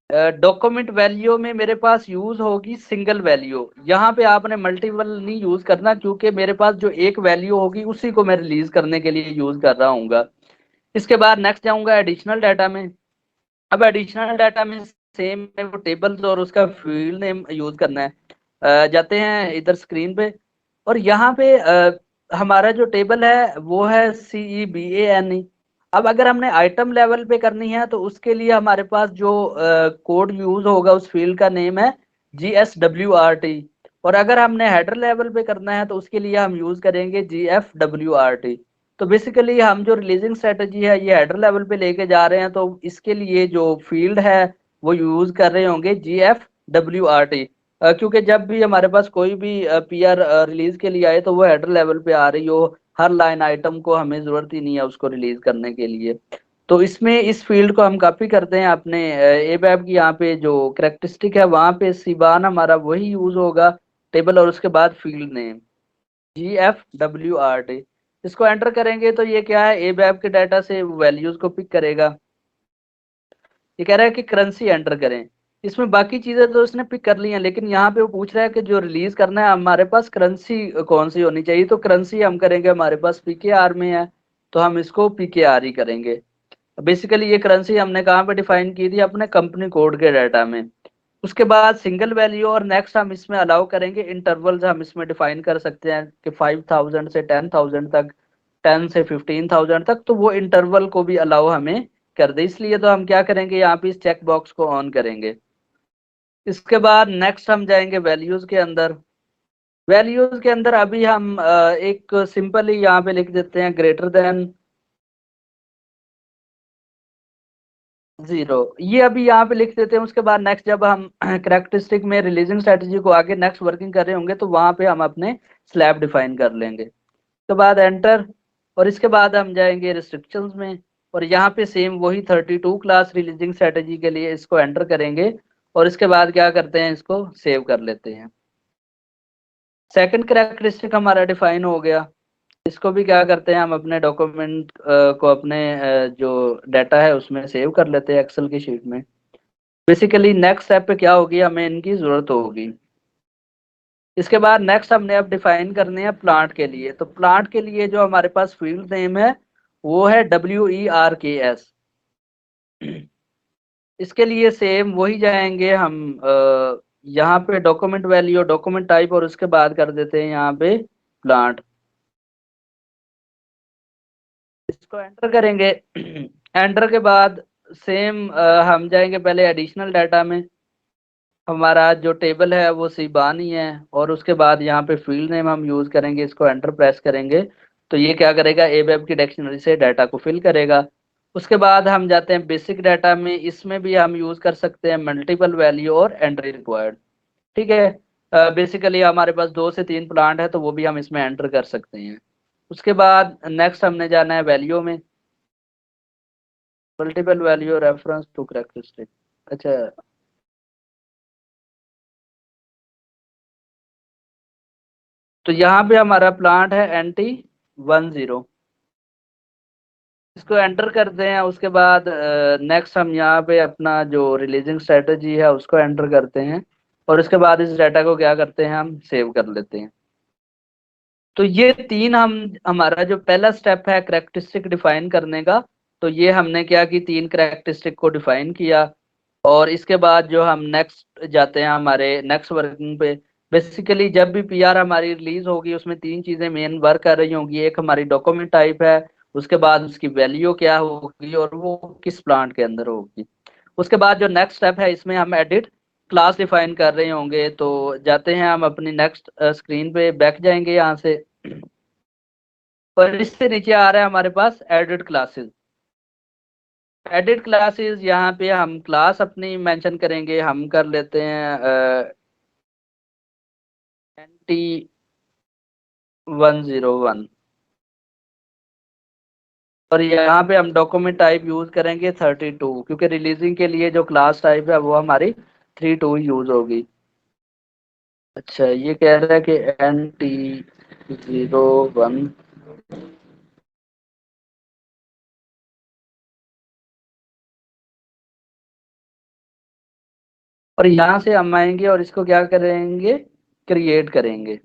डॉक्यूमेंट वैल्यू में मेरे पास यूज होगी सिंगल वैल्यू। यहाँ पे आपने मल्टीपल नहीं यूज करना, क्योंकि मेरे पास जो एक वैल्यू होगी उसी को मैं रिलीज करने के लिए यूज कर रहा हूँ। इसके बाद नेक्स्ट जाऊंगा एडिशनल डाटा में। अब एडिशनल डाटा में सेम वो टेबल्स और उसका फील्ड नेम यूज करना है। जाते हैं इधर स्क्रीन पे, और यहाँ पे हमारा जो टेबल है वो है CEBANE। अब अगर हमने आइटम लेवल पे करनी है तो उसके लिए हमारे पास जो कोड यूज होगा उस फील्ड का नेम है GSWRT। और अगर हमने हेडर लेवल पे करना है तो उसके लिए हम यूज करेंगे GFWRT। तो बेसिकली हम जो रिलीजिंग स्ट्रेटजी है ये हेडर लेवल पे लेके जा रहे हैं, तो इसके लिए जो फील्ड है वो यूज कर रहे होंगे GFWRT। क्योंकि जब भी हमारे पास कोई भी PR रिलीज के लिए आए तो वो हेडर लेवल पे आ रही हो, हर लाइन आइटम को हमें जरूरत ही नहीं है उसको रिलीज करने के लिए। तो इसमें इस फील्ड को हम कॉपी करते हैं अपने ABAP की, यहाँ पे जो करेक्टरिस्टिक है वहां पे सीबान हमारा वही यूज होगा टेबल, और उसके बाद फील्ड नेम GFWRT। इसको एंटर करेंगे तो ये क्या है, ABAP के डाटा से वैल्यूज को पिक करेगा। ये कह रहा है कि करेंसी एंटर करें। इसमें बाकी चीजें तो इसने पिक कर ली हैं, लेकिन यहाँ पे वो पूछ रहा है कि जो रिलीज करना है हमारे पास करेंसी कौन सी होनी चाहिए। तो करेंसी हम करेंगे, हमारे पास PKR में है तो हम इसको PKR ही करेंगे। बेसिकली ये करेंसी हमने कहाँ पे डिफाइन की थी, अपने कंपनी कोड के डाटा में। उसके बाद सिंगल वैल्यू, और नेक्स्ट हम इसमें अलाउ करेंगे इंटरवल्स। हम इसमें डिफाइन कर सकते हैं कि 5000 से 10,000 तक, 10 से 15,000 तक, तो वो इंटरवल को भी अलाउ हमें कर दे। इसलिए तो हम क्या करेंगे, यहाँ पे इस चेक बॉक्स को ऑन करेंगे। इसके बाद नेक्स्ट हम जाएंगे वैल्यूज के अंदर। वैल्यूज के अंदर अभी हम एक सिंपल ही यहाँ पे लिख देते हैं ग्रेटर देन 0, ये अभी यहाँ पे लिख देते हैं। उसके बाद नेक्स्ट जब हम करेक्टरिस्टिक में रिलीजिंग स्ट्रेटजी को आगे नेक्स्ट वर्किंग कर रहे होंगे तो वहां पे हम अपने स्लैब डिफाइन कर लेंगे। उसके बाद एंटर, और इसके बाद हम जाएंगे रिस्ट्रिक्शंस में, और यहाँ पे सेम वही 32 क्लास रिलीजिंग स्ट्रेटजी के लिए इसको एंटर करेंगे। और इसके बाद क्या करते हैं, इसको सेव कर लेते हैं। सेकंड करेक्टरिस्टिक हमारा डिफाइन हो गया। इसको भी क्या करते हैं, हम अपने डॉक्यूमेंट को अपने जो डाटा है उसमें सेव कर लेते हैं एक्सेल की शीट में। बेसिकली नेक्स्ट स्टेप पे क्या होगी, हमें इनकी जरूरत होगी। इसके बाद नेक्स्ट हमने अब डिफाइन करने हैं प्लांट के लिए। तो प्लांट के लिए जो हमारे पास फील्ड नेम है वो है WERKS। इसके लिए सेम वही जाएंगे हम, यहाँ पे डॉक्यूमेंट वैल्यू, डॉक्यूमेंट टाइप, और उसके बाद कर देते हैं यहाँ पे प्लांट। इसको एंटर करेंगे। एंटर के बाद सेम हम जाएंगे पहले एडिशनल डाटा में। हमारा जो टेबल है वो सीबान ही है, और उसके बाद यहाँ पे फील्ड नेम हम यूज करेंगे। इसको एंटर प्रेस करेंगे तो ये क्या करेगा, ABAP की डिक्शनरी से डाटा को फिल करेगा। उसके बाद हम जाते हैं बेसिक डाटा में। इसमें भी हम यूज कर सकते हैं मल्टीपल वैल्यू और एंट्री रिक्वायर्ड। ठीक है, बेसिकली हमारे पास 2 से 3 प्लांट है तो वो भी हम इसमें एंटर कर सकते हैं। उसके बाद नेक्स्ट हमने जाना है वैल्यू में, multiple value reference to characteristic. अच्छा, तो यहाँ पे हमारा प्लांट है NT10। इसको एंटर करते हैं। उसके बाद नेक्स्ट हम यहाँ पे अपना जो रिलीजिंग स्ट्रेटजी है उसको एंटर करते हैं, और उसके बाद इस डाटा को क्या करते हैं, हम सेव कर लेते हैं। तो ये तीन हम, हमारा जो पहला स्टेप है करेक्टरिस्टिक डिफाइन करने का, तो ये हमने क्या की, 3 करेक्टरिस्टिक को डिफाइन किया। और इसके बाद जो हम नेक्स्ट जाते हैं हमारे नेक्स्ट वर्किंग पे। बेसिकली जब भी PR हमारी रिलीज होगी उसमें 3 चीजें मेन वर्क कर रही होंगी। एक हमारी डॉक्यूमेंट टाइप है, उसके बाद उसकी वैल्यू क्या होगी, और वो किस प्लांट के अंदर होगी। उसके बाद जो नेक्स्ट स्टेप है इसमें हम एडिट क्लास डिफाइन कर रहे होंगे तो जाते हैं हम अपनी नेक्स्ट स्क्रीन पे बैक जाएंगे यहाँ से, और इससे नीचे आ रहा है हमारे पास एडिट क्लासेस। एडिट क्लासेस यहाँ पे हम क्लास अपनी मेंशन करेंगे, हम कर लेते हैं NT101, और यहाँ पे हम डॉक्यूमेंट टाइप यूज करेंगे 32, क्योंकि रिलीजिंग के लिए जो क्लास टाइप है वो हमारी 32 यूज होगी। अच्छा, ये कह रहा है कि NT01, और यहाँ से हम आएंगे और इसको क्या करेंगे, क्रिएट करेंगे।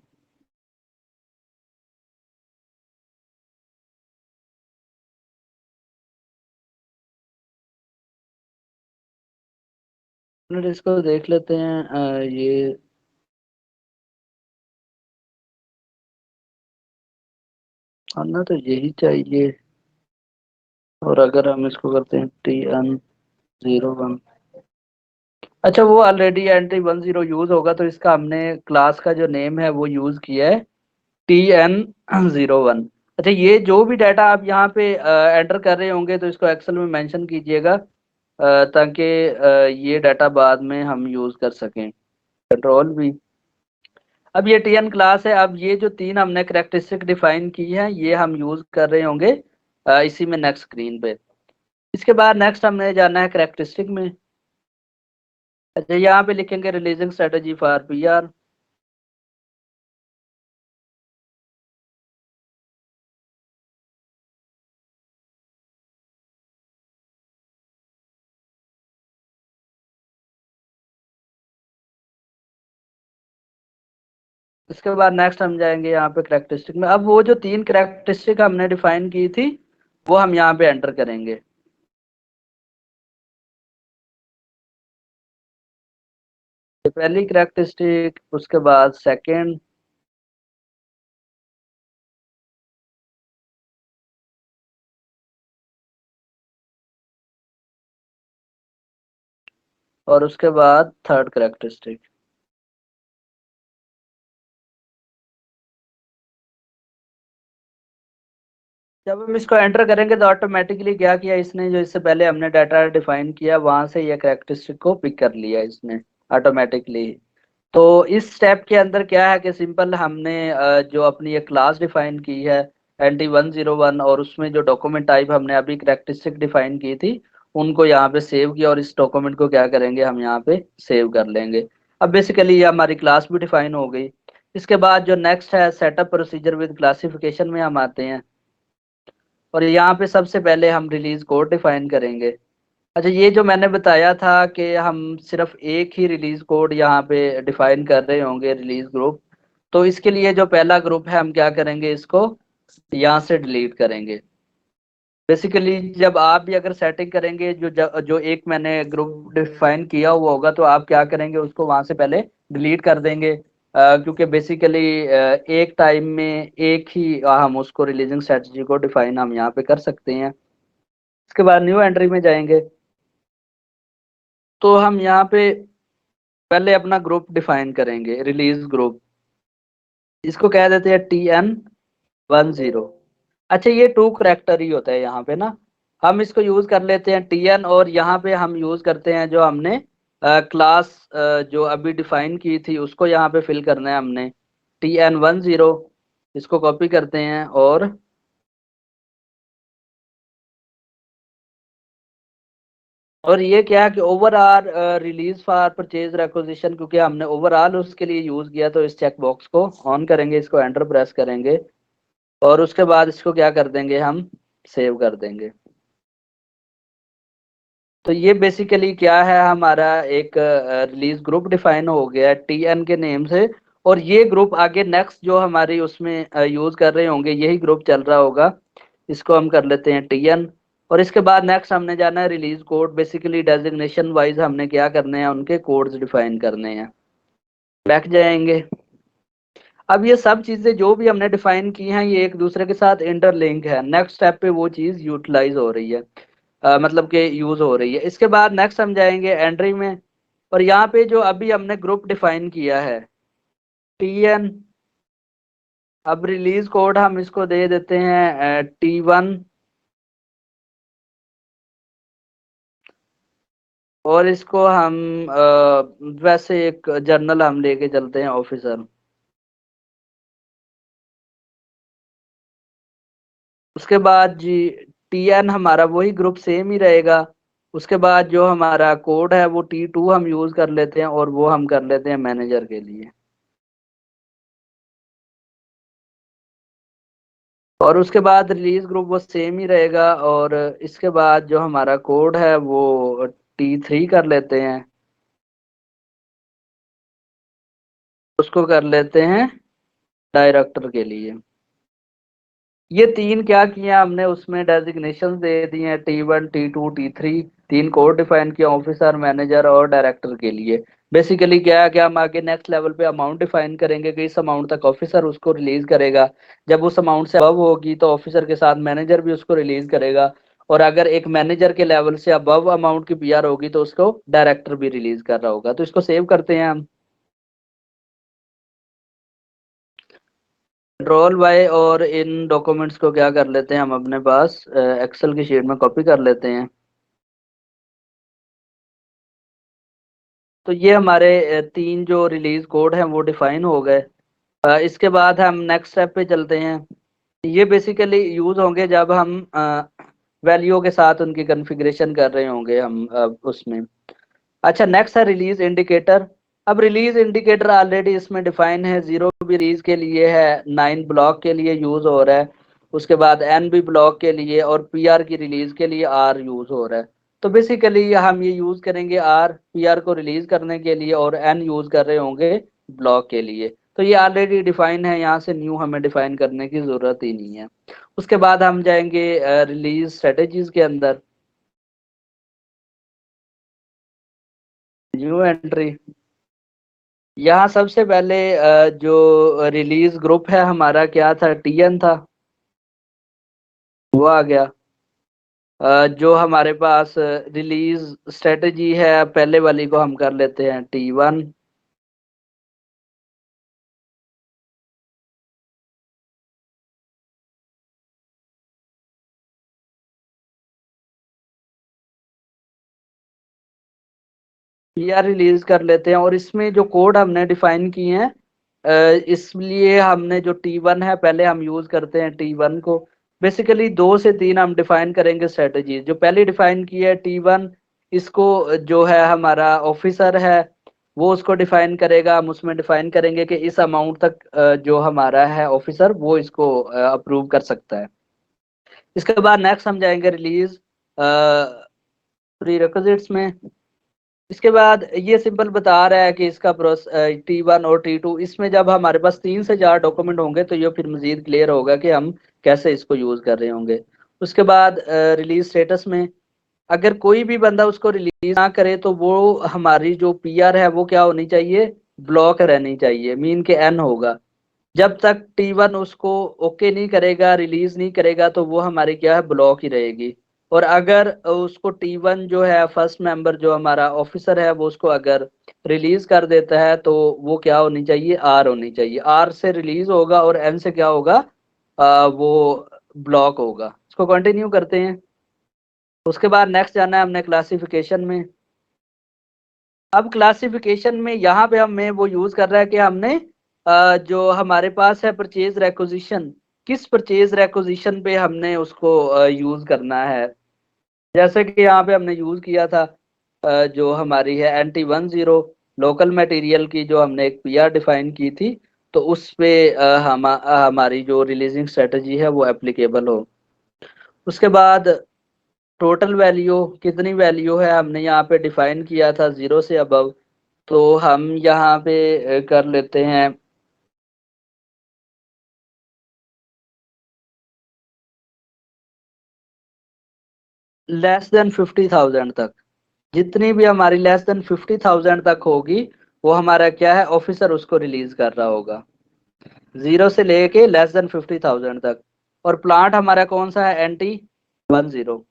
मिनट इसको देख लेते हैं। ये आना तो यही चाहिए, और अगर हम इसको करते हैं TN01, अच्छा वो ऑलरेडी NT10 यूज होगा, तो इसका हमने क्लास का जो नेम है वो यूज किया है TN01। अच्छा, ये जो भी डाटा आप यहाँ पे एंटर कर रहे होंगे तो इसको एक्सेल में मेंशन कीजिएगा, ताकि ये डाटा बाद में हम यूज कर सकें। कंट्रोल भी। अब ये TN क्लास है। अब ये जो तीन हमने करेक्टरिस्टिक डिफाइन की है ये हम यूज कर रहे होंगे इसी में नेक्स्ट स्क्रीन पे। इसके बाद नेक्स्ट हमने जाना है करेक्टरिस्टिक में। अच्छा, यहाँ पे लिखेंगे रिलीजिंग स्ट्रेटजी फॉर PR। इसके बाद नेक्स्ट हम जाएंगे यहाँ पे करेक्टरिस्टिक में। अब वो जो तीन करेक्टरिस्टिक हमने डिफाइन की थी वो हम यहाँ पे एंटर करेंगे। पहली करेक्टरिस्टिक, उसके बाद सेकंड, और उसके बाद थर्ड करेक्टरिस्टिक। जब हम इसको एंटर करेंगे तो ऑटोमेटिकली क्या किया इसने, जो इससे पहले हमने डाटा डिफाइन किया वहां से ये करेक्टरिस्टिक को पिक कर लिया इसने ऑटोमेटिकली। तो इस स्टेप के अंदर क्या है कि सिंपल हमने जो अपनी ये क्लास डिफाइन की है NT101, और उसमें जो डॉक्यूमेंट टाइप हमने अभी करेक्टरिस्टिक डिफाइन की थी उनको यहाँ पे सेव किया, और इस डॉक्यूमेंट को क्या करेंगे हम यहाँ पे सेव कर लेंगे। अब बेसिकली ये हमारी क्लास भी डिफाइन हो गई। इसके बाद जो नेक्स्ट है सेटअप प्रोसीजर विद क्लासिफिकेशन में हम आते हैं, और यहाँ पे सबसे पहले हम रिलीज कोड डिफाइन करेंगे। अच्छा, ये जो मैंने बताया था कि हम सिर्फ एक ही रिलीज कोड यहाँ पे डिफाइन कर रहे होंगे, रिलीज ग्रुप, तो इसके लिए जो पहला ग्रुप है हम क्या करेंगे, इसको यहाँ से डिलीट करेंगे। बेसिकली जब आप भी अगर सेटिंग करेंगे, जो एक मैंने ग्रुप डिफाइन किया हुआ होगा तो आप क्या करेंगे, उसको वहां से पहले डिलीट कर देंगे, क्योंकि बेसिकली एक टाइम में एक ही हम उसको रिलीजिंग स्ट्रेटजी को डिफाइन हम यहाँ पे कर सकते हैं। इसके बाद न्यू एंट्री में जाएंगे तो हम यहाँ पे पहले अपना ग्रुप डिफाइन करेंगे, रिलीज ग्रुप। इसको कह देते हैं TN10। अच्छा, ये टू करेक्टर ही होता है यहाँ पे ना, हम इसको यूज कर लेते हैं TN, और यहाँ पे हम यूज करते हैं जो हमने क्लास जो अभी डिफाइन की थी उसको यहाँ पे फिल करना है हमने, TN10। इसको कॉपी करते हैं, और ये क्या है कि overall release for purchase requisition, क्योंकि हमने ओवरऑल उसके लिए यूज किया, तो इस चेक बॉक्स को ऑन करेंगे, इसको एंटर प्रेस करेंगे, और उसके बाद इसको क्या कर देंगे, हम सेव कर देंगे। तो ये बेसिकली क्या है, हमारा एक रिलीज ग्रुप डिफाइन हो गया है TN के नेम से, और ये ग्रुप आगे नेक्स्ट जो हमारी उसमें यूज कर रहे होंगे यही ग्रुप चल रहा होगा। इसको हम कर लेते हैं TN, और इसके बाद नेक्स्ट हमने जाना है release code. Basically designation wise हमने क्या करने हैं, उनके कोड्स डिफाइन करने हैं। बैक जाएंगे। अब ये सब चीजें जो भी हमने डिफाइन की हैं ये एक दूसरे के साथ इंटरलिंक है, नेक्स्ट स्टेप पे वो चीज यूटिलाइज हो रही है, मतलब कि यूज हो रही है। इसके बाद नेक्स्ट हम जाएंगे एंट्री में। और यहाँ पे जो अभी हमने ग्रुप डिफाइन किया है TN, अब रिलीज कोड हम इसको दे देते हैं T1, और इसको हम वैसे एक जर्नल हम लेके चलते हैं ऑफिसर। उसके बाद जी TN हमारा वही ग्रुप सेम ही रहेगा। उसके बाद जो हमारा कोड है वो T2 हम यूज कर लेते हैं, और वो हम कर लेते हैं मैनेजर के लिए। और उसके बाद रिलीज ग्रुप वो सेम ही रहेगा, और इसके बाद जो हमारा कोड है वो T3 कर लेते हैं, उसको कर लेते हैं डायरेक्टर के लिए। ये तीन क्या किया हमने, उसमें डेजिग्नेशन दे दिए हैं T1, T2, T3, तीन कोड डिफाइन किया ऑफिसर, मैनेजर और डायरेक्टर के लिए। बेसिकली क्या है कि हम आगे नेक्स्ट लेवल पे अमाउंट डिफाइन करेंगे कि इस अमाउंट तक ऑफिसर उसको रिलीज करेगा। जब उस अमाउंट से अबव होगी तो ऑफिसर के साथ मैनेजर भी उसको रिलीज करेगा, और अगर एक मैनेजर के लेवल से अबव अमाउंट की PR होगी तो उसको डायरेक्टर भी रिलीज कर रहा होगा। तो इसको सेव करते हैं हम, कंट्रोल वाई, और इन डॉक्यूमेंट्स को क्या कर लेते हैं हम अपने पास एक्सेल की शीट में कॉपी कर लेते हैं। तो ये हमारे तीन जो रिलीज कोड हैं वो डिफाइन हो गए। इसके बाद हम नेक्स्ट स्टेप पे चलते हैं। ये बेसिकली यूज होंगे जब हम वैल्यू के साथ उनकी कॉन्फ़िगरेशन कर रहे होंगे हम उसमें। अच्छा, नेक्स्ट है रिलीज इंडिकेटर। अब रिलीज इंडिकेटर ऑलरेडी इसमें डिफाइन है, 0 भी रिलीज के लिए है, 9 ब्लॉक के लिए यूज हो रहा है, उसके बाद N भी ब्लॉक के लिए, और PR की रिलीज के लिए R यूज हो रहा है। तो बेसिकली हम ये यूज करेंगे R PR को रिलीज करने के लिए, और N यूज कर रहे होंगे ब्लॉक के लिए। तो ये ऑलरेडी डिफाइन है, यहाँ से न्यू हमें डिफाइन करने की जरूरत ही नहीं है। उसके बाद हम जाएंगे रिलीज स्ट्रेटेजीज के अंदर, न्यू एंट्री। यहाँ सबसे पहले जो रिलीज ग्रुप है हमारा क्या था, TN था, वो आ गया। जो हमारे पास रिलीज स्ट्रेटजी है पहले वाली को हम कर लेते हैं T1। PR रिलीज कर लेते हैं, और इसमें जो कोड हमने डिफाइन किए हैं इसलिए हमने जो T1 है पहले हम यूज करते हैं T1 को। बेसिकली 2 से 3 हम डिफाइन करेंगे स्ट्रेटजी। जो पहले डिफाइन की है T1, इसको जो है हमारा ऑफिसर है वो उसको डिफाइन करेगा। हम उसमें डिफाइन करेंगे कि इस अमाउंट तक जो हमारा है ऑफिसर वो इसको अप्रूव कर सकता है। इसके बाद नेक्स्ट हम जाएंगे रिलीज प्रीरेक्विजिट्स में। इसके बाद ये सिंपल बता रहा है कि इसका T1 और T2, इसमें जब हमारे पास 3 से 4 डॉक्यूमेंट होंगे तो ये फिर मजीद क्लियर होगा कि हम कैसे इसको यूज कर रहे होंगे। उसके बाद रिलीज स्टेटस में अगर कोई भी बंदा उसको रिलीज ना करे तो वो हमारी जो PR है वो क्या होनी चाहिए, ब्लॉक रहनी चाहिए, मीन के N होगा। जब तक T1 उसको ओके नहीं करेगा, रिलीज नहीं करेगा, तो वो हमारी क्या है, ब्लॉक ही रहेगी। और अगर उसको T1 जो है फर्स्ट मेंबर जो हमारा ऑफिसर है वो उसको अगर रिलीज कर देता है तो वो क्या होनी चाहिए, R होनी चाहिए। R से रिलीज होगा और N से क्या होगा, वो ब्लॉक होगा। इसको कंटिन्यू करते हैं। उसके बाद नेक्स्ट जाना है हमने क्लासिफिकेशन में। अब क्लासिफिकेशन में यहाँ पे हमें वो यूज कर रहा है कि हमने जो हमारे पास है परचेज रेक्विजिशन, किस परचेज रेक्विजिशन पे हमने उसको यूज करना है। जैसे कि यहाँ पे हमने यूज किया था जो हमारी है NT10 लोकल मटेरियल की, जो हमने एक PR डिफाइन की थी, तो उस पे हमारी जो रिलीजिंग स्ट्रेटजी है वो एप्लीकेबल हो। उसके बाद टोटल वैल्यू, कितनी वैल्यू है हमने यहाँ पे डिफाइन किया था 0 से अबव, तो हम यहाँ पे कर लेते हैं लेस देन 50,000 तक। जितनी भी हमारी लेस देन 50,000 तक होगी वो हमारा क्या है, ऑफिसर उसको रिलीज कर रहा होगा, 0 से लेके लेस देन 50,000 तक। और प्लांट हमारा कौन सा है, NT10।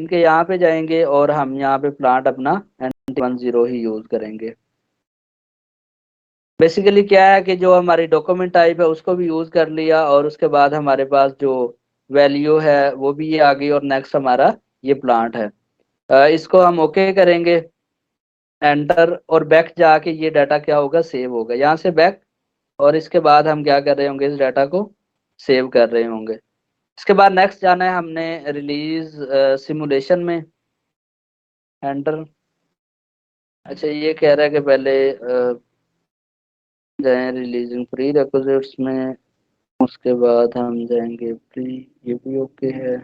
के यहाँ पे जाएंगे और हम यहाँ पे प्लांट अपना NT10 ही यूज करेंगे। बेसिकली क्या है कि जो हमारी डॉक्यूमेंट टाइप है उसको भी यूज कर लिया, और उसके बाद हमारे पास जो वैल्यू है वो भी ये आ गई, और नेक्स्ट हमारा ये प्लांट है। इसको हम ओके करेंगे, एंटर, और बैक जाके ये डाटा क्या होगा, सेव होगा यहाँ से बैक। और इसके बाद हम क्या कर रहे होंगे, इस डाटा को सेव कर रहे होंगे। इसके बाद नेक्स्ट जाना है हमने रिलीज सिमुलेशन में, एंटर। अच्छा, ये कह रहा है कि पहले जाएं रिलीजिंग प्री रिक्विजिट्स में, उसके बाद हम जाएंगे प्री, ये भी ओके है।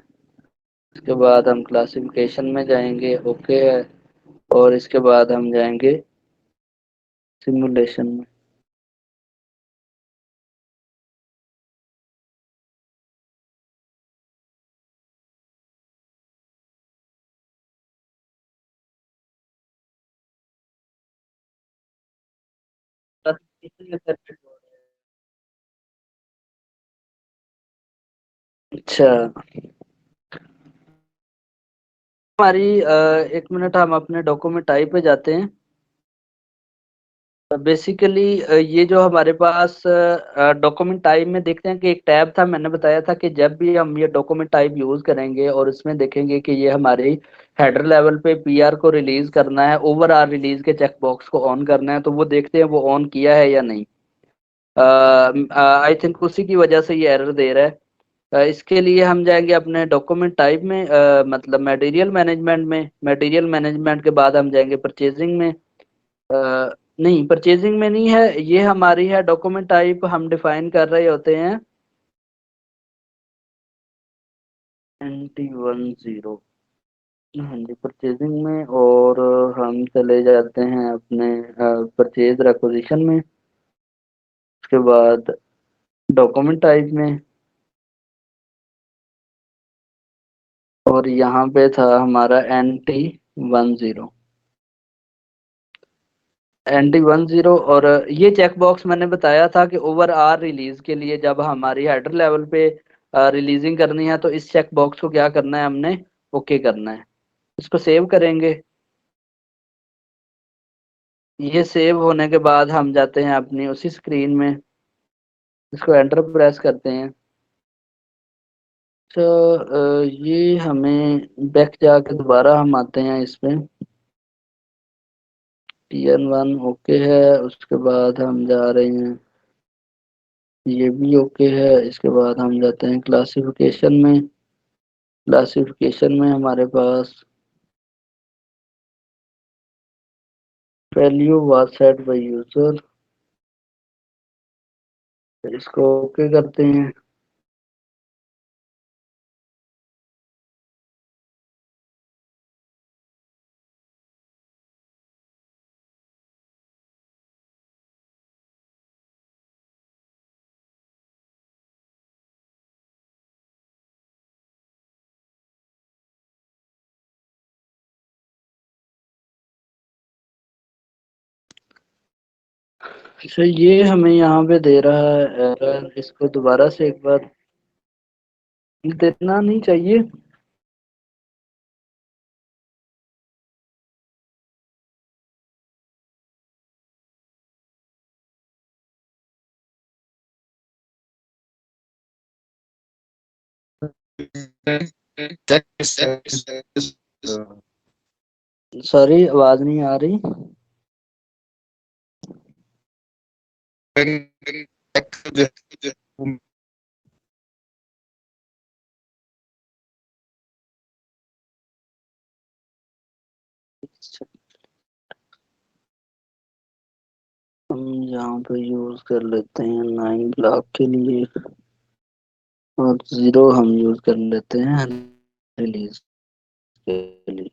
इसके बाद हम क्लासिफिकेशन में जाएंगे, ओके है। और इसके बाद हम जाएंगे सिमुलेशन में। अच्छा, हमारी एक मिनट, हम अपने डॉक्यूमेंट टाइप पे जाते हैं। बेसिकली ये जो हमारे पास डॉक्यूमेंट टाइप में देखते हैं कि एक टैब था, मैंने बताया था कि जब भी हम ये डॉक्यूमेंट टाइप यूज करेंगे और इसमें देखेंगे कि ये हमारे हेडर लेवल पे पीआर को रिलीज करना है, ओवर आर रिलीज के चेक बॉक्स को ऑन करना है, तो वो देखते हैं वो ऑन किया है या नहीं। आई थिंक उसी की वजह से ये एरर दे रहा है। इसके लिए हम जाएंगे अपने डॉक्यूमेंट टाइप में, मतलब मटेरियल मैनेजमेंट में। मटेरियल मैनेजमेंट के बाद हम जाएंगे परचेजिंग में। नहीं, परचेजिंग में नहीं है, ये हमारी है डॉक्यूमेंट टाइप, हम डिफाइन कर रहे होते हैं NT10। हाँ जी, परचेजिंग में, और हम चले जाते हैं अपने परचेज रिक्विजिशन में। उसके बाद डॉक्यूमेंट टाइप में, और यहाँ पे था हमारा NT10। NT10, और ये चेक बॉक्स मैंने बताया था कि ओवर आर रिलीज के लिए जब हमारी हेडर लेवल पे रिलीजिंग करनी है तो इस चेक बॉक्स को क्या करना है, हमने ओके करना है। इसको सेव करेंगे। ये सेव होने के बाद हम जाते हैं अपनी उसी स्क्रीन में, इसको एंटर प्रेस करते हैं। तो ये हमें बैक जाके दोबारा हम आते हैं इसमें, TN1 ओके है। उसके बाद हम जा रहे हैं, ये भी ओके है। इसके बाद हम जाते हैं क्लासिफिकेशन में। क्लासिफिकेशन में हमारे पास value was set by user, इसको ओके करते हैं। अच्छा, ये हमें यहाँ पे दे रहा है एरर, इसको दोबारा से एक बार देना नहीं चाहिए। सॉरी, आवाज नहीं आ रही। हम यहाँ पे यूज कर लेते हैं 9 ब्लॉक के लिए, और 0 हम यूज कर लेते हैं रिलीज के लिए।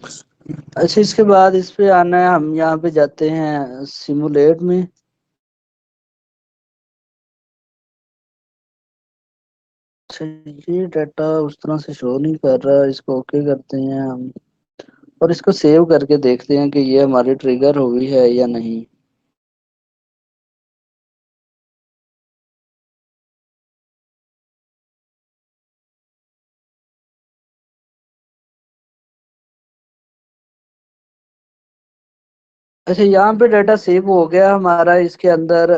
अच्छा, इसके बाद इस पे आना है, हम यहाँ पे जाते हैं सिमुलेट में। अच्छा, ये डाटा उस तरह से शो नहीं कर रहा, इसको ओके करते हैं हम और इसको सेव करके देखते हैं कि ये हमारी ट्रिगर हुई है या नहीं। अच्छा, यहाँ पे डाटा सेव हो गया हमारा। इसके अंदर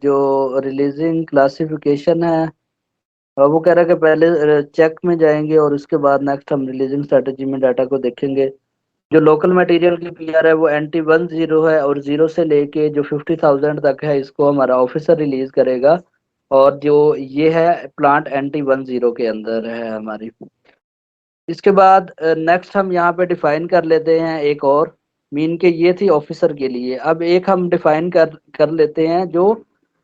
जो रिलीजिंग क्लासिफिकेशन है, वो कह रहा है कि पहले चेक में जाएंगे और उसके बाद नेक्स्ट हम रिलीजिंग स्ट्रेटेजी में डाटा को देखेंगे। जो लोकल मटेरियल की पीआर है वो NT10 है और 0 से लेके जो 50,000 तक है इसको हमारा ऑफिसर रिलीज करेगा। और जो ये है प्लांट NT10 के अंदर है हमारी। इसके बाद नेक्स्ट हम यहाँ पे डिफाइन कर लेते हैं एक और मीन के, ये थी ऑफिसर के लिए। अब एक हम डिफाइन कर कर लेते हैं जो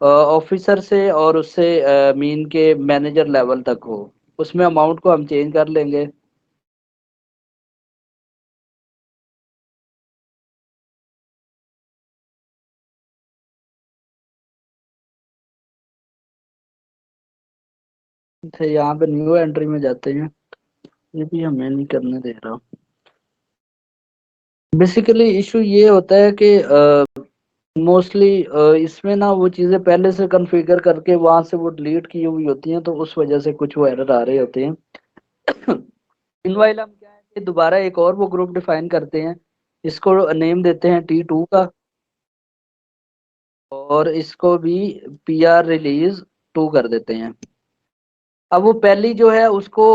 ऑफिसर से और उससे मीन के मैनेजर लेवल तक हो। उसमें अमाउंट को हम चेंज कर लेंगे। तो यहाँ पे न्यू एंट्री में जाते हैं। ये भी हमें नहीं करने दे रहा। बेसिकली इशू ये होता है कि मोस्टली इसमें ना वो चीज़ें पहले से कॉन्फ़िगर करके वहां से वो डिलीट की हुई होती हैं, तो उस वजह से कुछ वो एरर आ रहे होते हैं। इनवाइल हम क्या है कि दोबारा एक और वो ग्रुप डिफाइन करते हैं। इसको नेम देते हैं T2 का और इसको भी PR release 2 कर देते हैं। अब वो पहली जो है उसको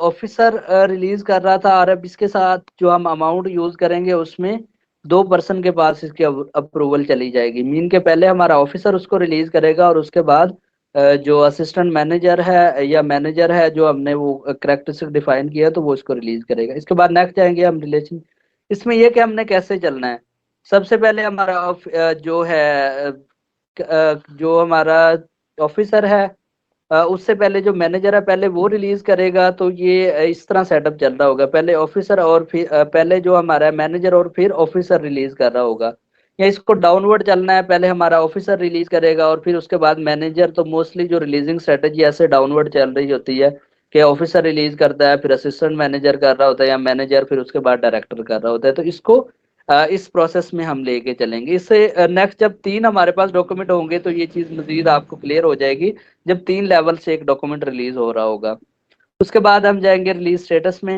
ऑफिसर रिलीज कर रहा था, और अब इसके साथ जो हम अमाउंट यूज करेंगे उसमें 2 पर्सन के पास इसकी अप्रूवल चली जाएगी। मीन के पहले हमारा ऑफिसर उसको रिलीज करेगा और उसके बाद जो असिस्टेंट मैनेजर है या मैनेजर है जो हमने वो करेक्टरिस्टिक डिफाइन किया तो वो उसको रिलीज करेगा। इसके बाद नेक्स्ट जाएंगे हम रिलेशन। इसमें ये कि हमने कैसे चलना है। सबसे पहले हमारा जो है जो हमारा ऑफिसर है उससे पहले जो मैनेजर है पहले वो रिलीज करेगा। तो ये इस तरह सेटअप चल रहा होगा, पहले ऑफिसर और फिर पहले जो हमारा मैनेजर और फिर ऑफिसर रिलीज कर रहा होगा। या इसको डाउनवर्ड चलना है, पहले हमारा ऑफिसर रिलीज करेगा और फिर उसके बाद मैनेजर। तो मोस्टली जो रिलीजिंग स्ट्रेटेजी ऐसे डाउनवर्ड चल रही होती है कि ऑफिसर रिलीज करता है फिर असिस्टेंट मैनेजर कर रहा होता है या मैनेजर फिर उसके बाद डायरेक्टर कर रहा होता है। तो इसको इस प्रोसेस में हम लेके चलेंगे। इससे नेक्स्ट जब 3 हमारे पास डॉक्यूमेंट होंगे तो ये चीज मजीद आपको क्लियर हो जाएगी, जब 3 लेवल से एक डॉक्यूमेंट रिलीज हो रहा होगा। उसके बाद हम जाएंगे रिलीज स्टेटस में।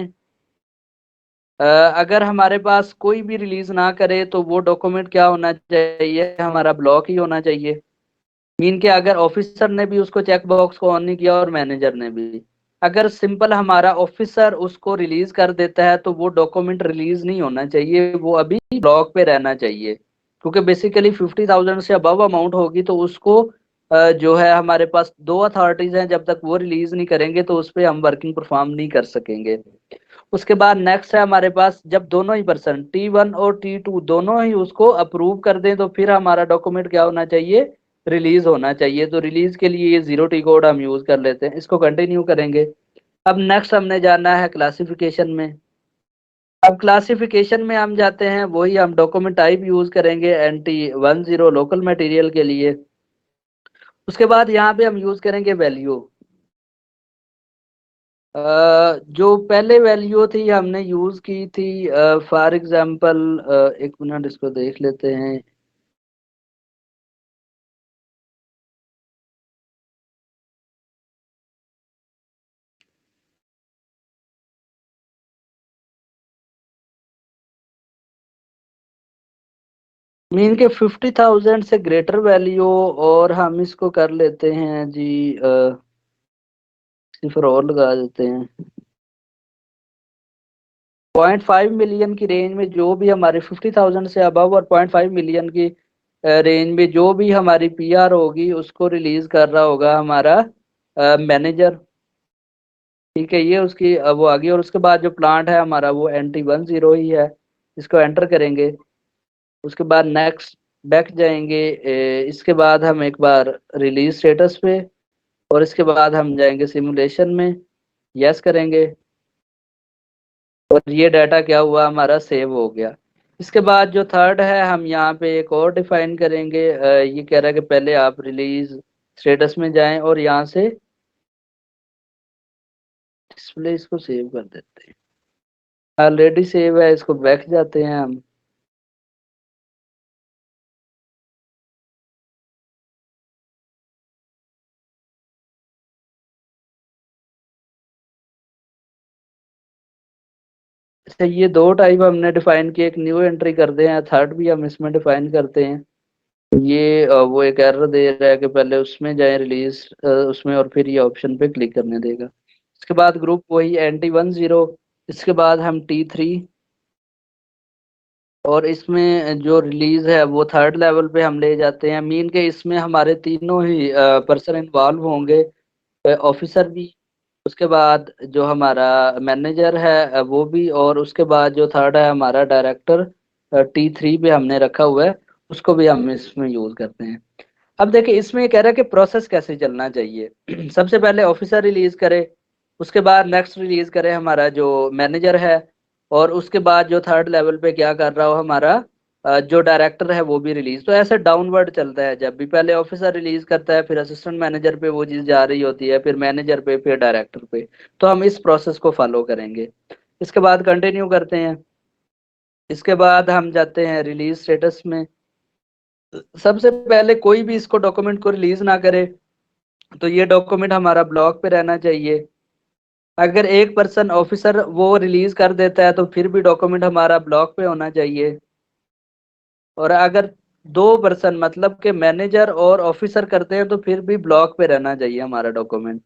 अगर हमारे पास कोई भी रिलीज ना करे तो वो डॉक्यूमेंट क्या होना चाहिए, हमारा ब्लॉक ही होना चाहिए। मीन के अगर ऑफिसर ने भी उसको चेक बॉक्स को ऑन नहीं किया और मैनेजर ने भी, अगर सिंपल हमारा ऑफिसर उसको रिलीज कर देता है तो वो डॉक्यूमेंट रिलीज नहीं होना चाहिए, वो अभी ब्लॉक पे रहना चाहिए। क्योंकि बेसिकली 50,000 से अबव अमाउंट होगी तो उसको जो है हमारे पास 2 अथॉरिटीज हैं, जब तक वो रिलीज नहीं करेंगे तो उस पर हम वर्किंग परफॉर्म नहीं कर सकेंगे। उसके बाद नेक्स्ट है हमारे पास, जब दोनों ही पर्सन T1 और T2 दोनों ही उसको अप्रूव कर दें तो फिर हमारा डॉक्यूमेंट क्या होना चाहिए, रिलीज होना चाहिए। तो रिलीज के लिए ये 0T कोड हम यूज कर लेते हैं, इसको कंटिन्यू करेंगे। अब नेक्स्ट हमने जाना है क्लासिफिकेशन में। अब क्लासिफिकेशन में हम जाते हैं, वही हम डॉक्यूमेंट टाइप यूज करेंगे NT10 लोकल मटेरियल के लिए। उसके बाद यहाँ पे हम यूज करेंगे वैल्यू। जो पहले वैल्यू थी हमने यूज की थी फॉर एग्जांपल, एक मिनट इसको देख लेते हैं। मीन के 50,000 से ग्रेटर वैल्यू, और हम इसको कर लेते हैं जी सिफर और लगा देते हैं। 0.5 मिलियन की रेंज में जो भी हमारे 50,000 से अबव और 0.5 मिलियन की रेंज में जो भी हमारी PR होगी उसको रिलीज कर रहा होगा हमारा मैनेजर। ठीक है, ये उसकी वो आ गई। और उसके बाद जो प्लांट है हमारा वो NT10 ही है, इसको एंटर करेंगे। उसके बाद नेक्स्ट बैक जाएंगे। इसके बाद हम एक बार रिलीज स्टेटस पे, और इसके बाद हम जाएंगे सिमुलेशन में, यस करेंगे। और उसके बाद नेक्स्ट बैक जाएंगे। इसके बाद हम एक बार रिलीज स्टेटस पे और इसके बाद हम जाएंगे सिमुलेशन में, यस करेंगे। और इसके बाद नेक्स्ट बैक जाएंगे। इसके बाद हम रिलीज स्टेटस पे और इसके बाद हम जाएंगे सिमुलेशन में, यस करेंगे। और ये डाटा क्या हुआ, हमारा सेव हो गया। इसके बाद जो थर्ड है, हम यहाँ पे एक और डिफाइन करेंगे। ये कह रहा है कि पहले आप रिलीज स्टेटस में जाएं और यहाँ से डिस्प्ले इसको सेव कर देते हैं। ऑलरेडी सेव है, इसको बैक जाते हैं हम। अच्छा, ये दो टाइप हमने डिफाइन किए, एक न्यू एंट्री करते हैं, थर्ड भी हम इसमें डिफाइन करते हैं। ये वो एक एरर दे रहा है कि पहले उसमें जाए रिलीज उसमें, और फिर ये ऑप्शन पे क्लिक करने देगा। इसके बाद ग्रुप वही NT10। इसके बाद हम T3, और इसमें जो रिलीज है वो थर्ड लेवल पे हम ले जाते हैं। मीन के इसमें हमारे तीनों ही पर्सन इन्वॉल्व होंगे, ऑफिसर भी, उसके बाद जो हमारा मैनेजर है वो भी, और उसके बाद जो थर्ड है हमारा डायरेक्टर, T3 पे हमने रखा हुआ है, उसको भी हम इसमें यूज करते हैं। अब देखिए, इसमें ये कह रहा है कि प्रोसेस कैसे चलना चाहिए। सबसे पहले ऑफिसर रिलीज करे, उसके बाद नेक्स्ट रिलीज करे हमारा जो मैनेजर है, और उसके बाद जो थर्ड लेवल पे क्या कर रहा हो हमारा जो डायरेक्टर है वो भी रिलीज। तो ऐसे डाउनवर्ड चलता है, जब भी पहले ऑफिसर रिलीज करता है, फिर असिस्टेंट मैनेजर पे वो चीज जा रही होती है, फिर मैनेजर पे, फिर डायरेक्टर पे। तो हम इस प्रोसेस को फॉलो करेंगे। इसके बाद कंटिन्यू करते हैं। इसके बाद हम जाते हैं रिलीज स्टेटस में। सबसे पहले कोई भी इसको डॉक्यूमेंट को रिलीज ना करे तो ये डॉक्यूमेंट हमारा ब्लॉक पे रहना चाहिए। अगर एक पर्सन ऑफिसर वो रिलीज कर देता है तो फिर भी डॉक्यूमेंट हमारा ब्लॉक पे होना चाहिए। और अगर दो पर्सन मतलब के मैनेजर और ऑफिसर करते हैं तो फिर भी ब्लॉक पे रहना चाहिए हमारा डॉक्यूमेंट।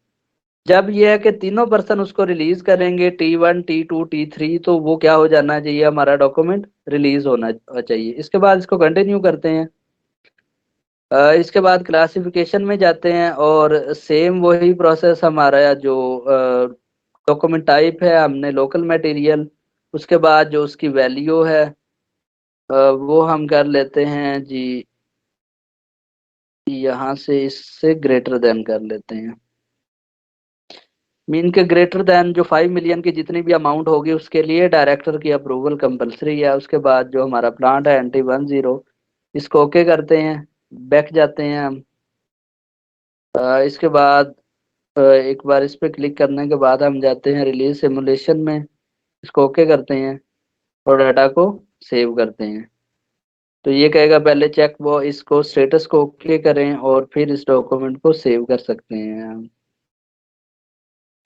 जब ये है कि तीनों पर्सन उसको रिलीज करेंगे, T1 T2 T3, तो वो क्या हो जाना चाहिए, हमारा डॉक्यूमेंट रिलीज होना चाहिए। इसके बाद इसको कंटिन्यू करते हैं। इसके बाद क्लासिफिकेशन में जाते हैं, और सेम वही प्रोसेस हमारा जो डॉक्यूमेंट टाइप है हमने लोकल मटेरियल, उसके बाद जो उसकी वैल्यू है वो हम कर लेते हैं जी, यहाँ से इससे ग्रेटर देन कर लेते हैं। मीन के ग्रेटर देन जो 5 मिलियन की जितनी भी अमाउंट होगी उसके लिए डायरेक्टर की अप्रूवल कंपलसरी है। उसके बाद जो हमारा प्लांट है NT10, इसको ओके करते हैं, बैक जाते हैं हम। इसके बाद एक बार इस पे क्लिक करने के बाद हम जाते हैं रिलीज सिमुलेशन में, इसको ओके करते हैं और डाटा को सेव करते हैं। तो ये कहेगा पहले चेक वो इसको स्टेटस को ओके करें और फिर इस डॉक्यूमेंट को सेव कर सकते हैं हम।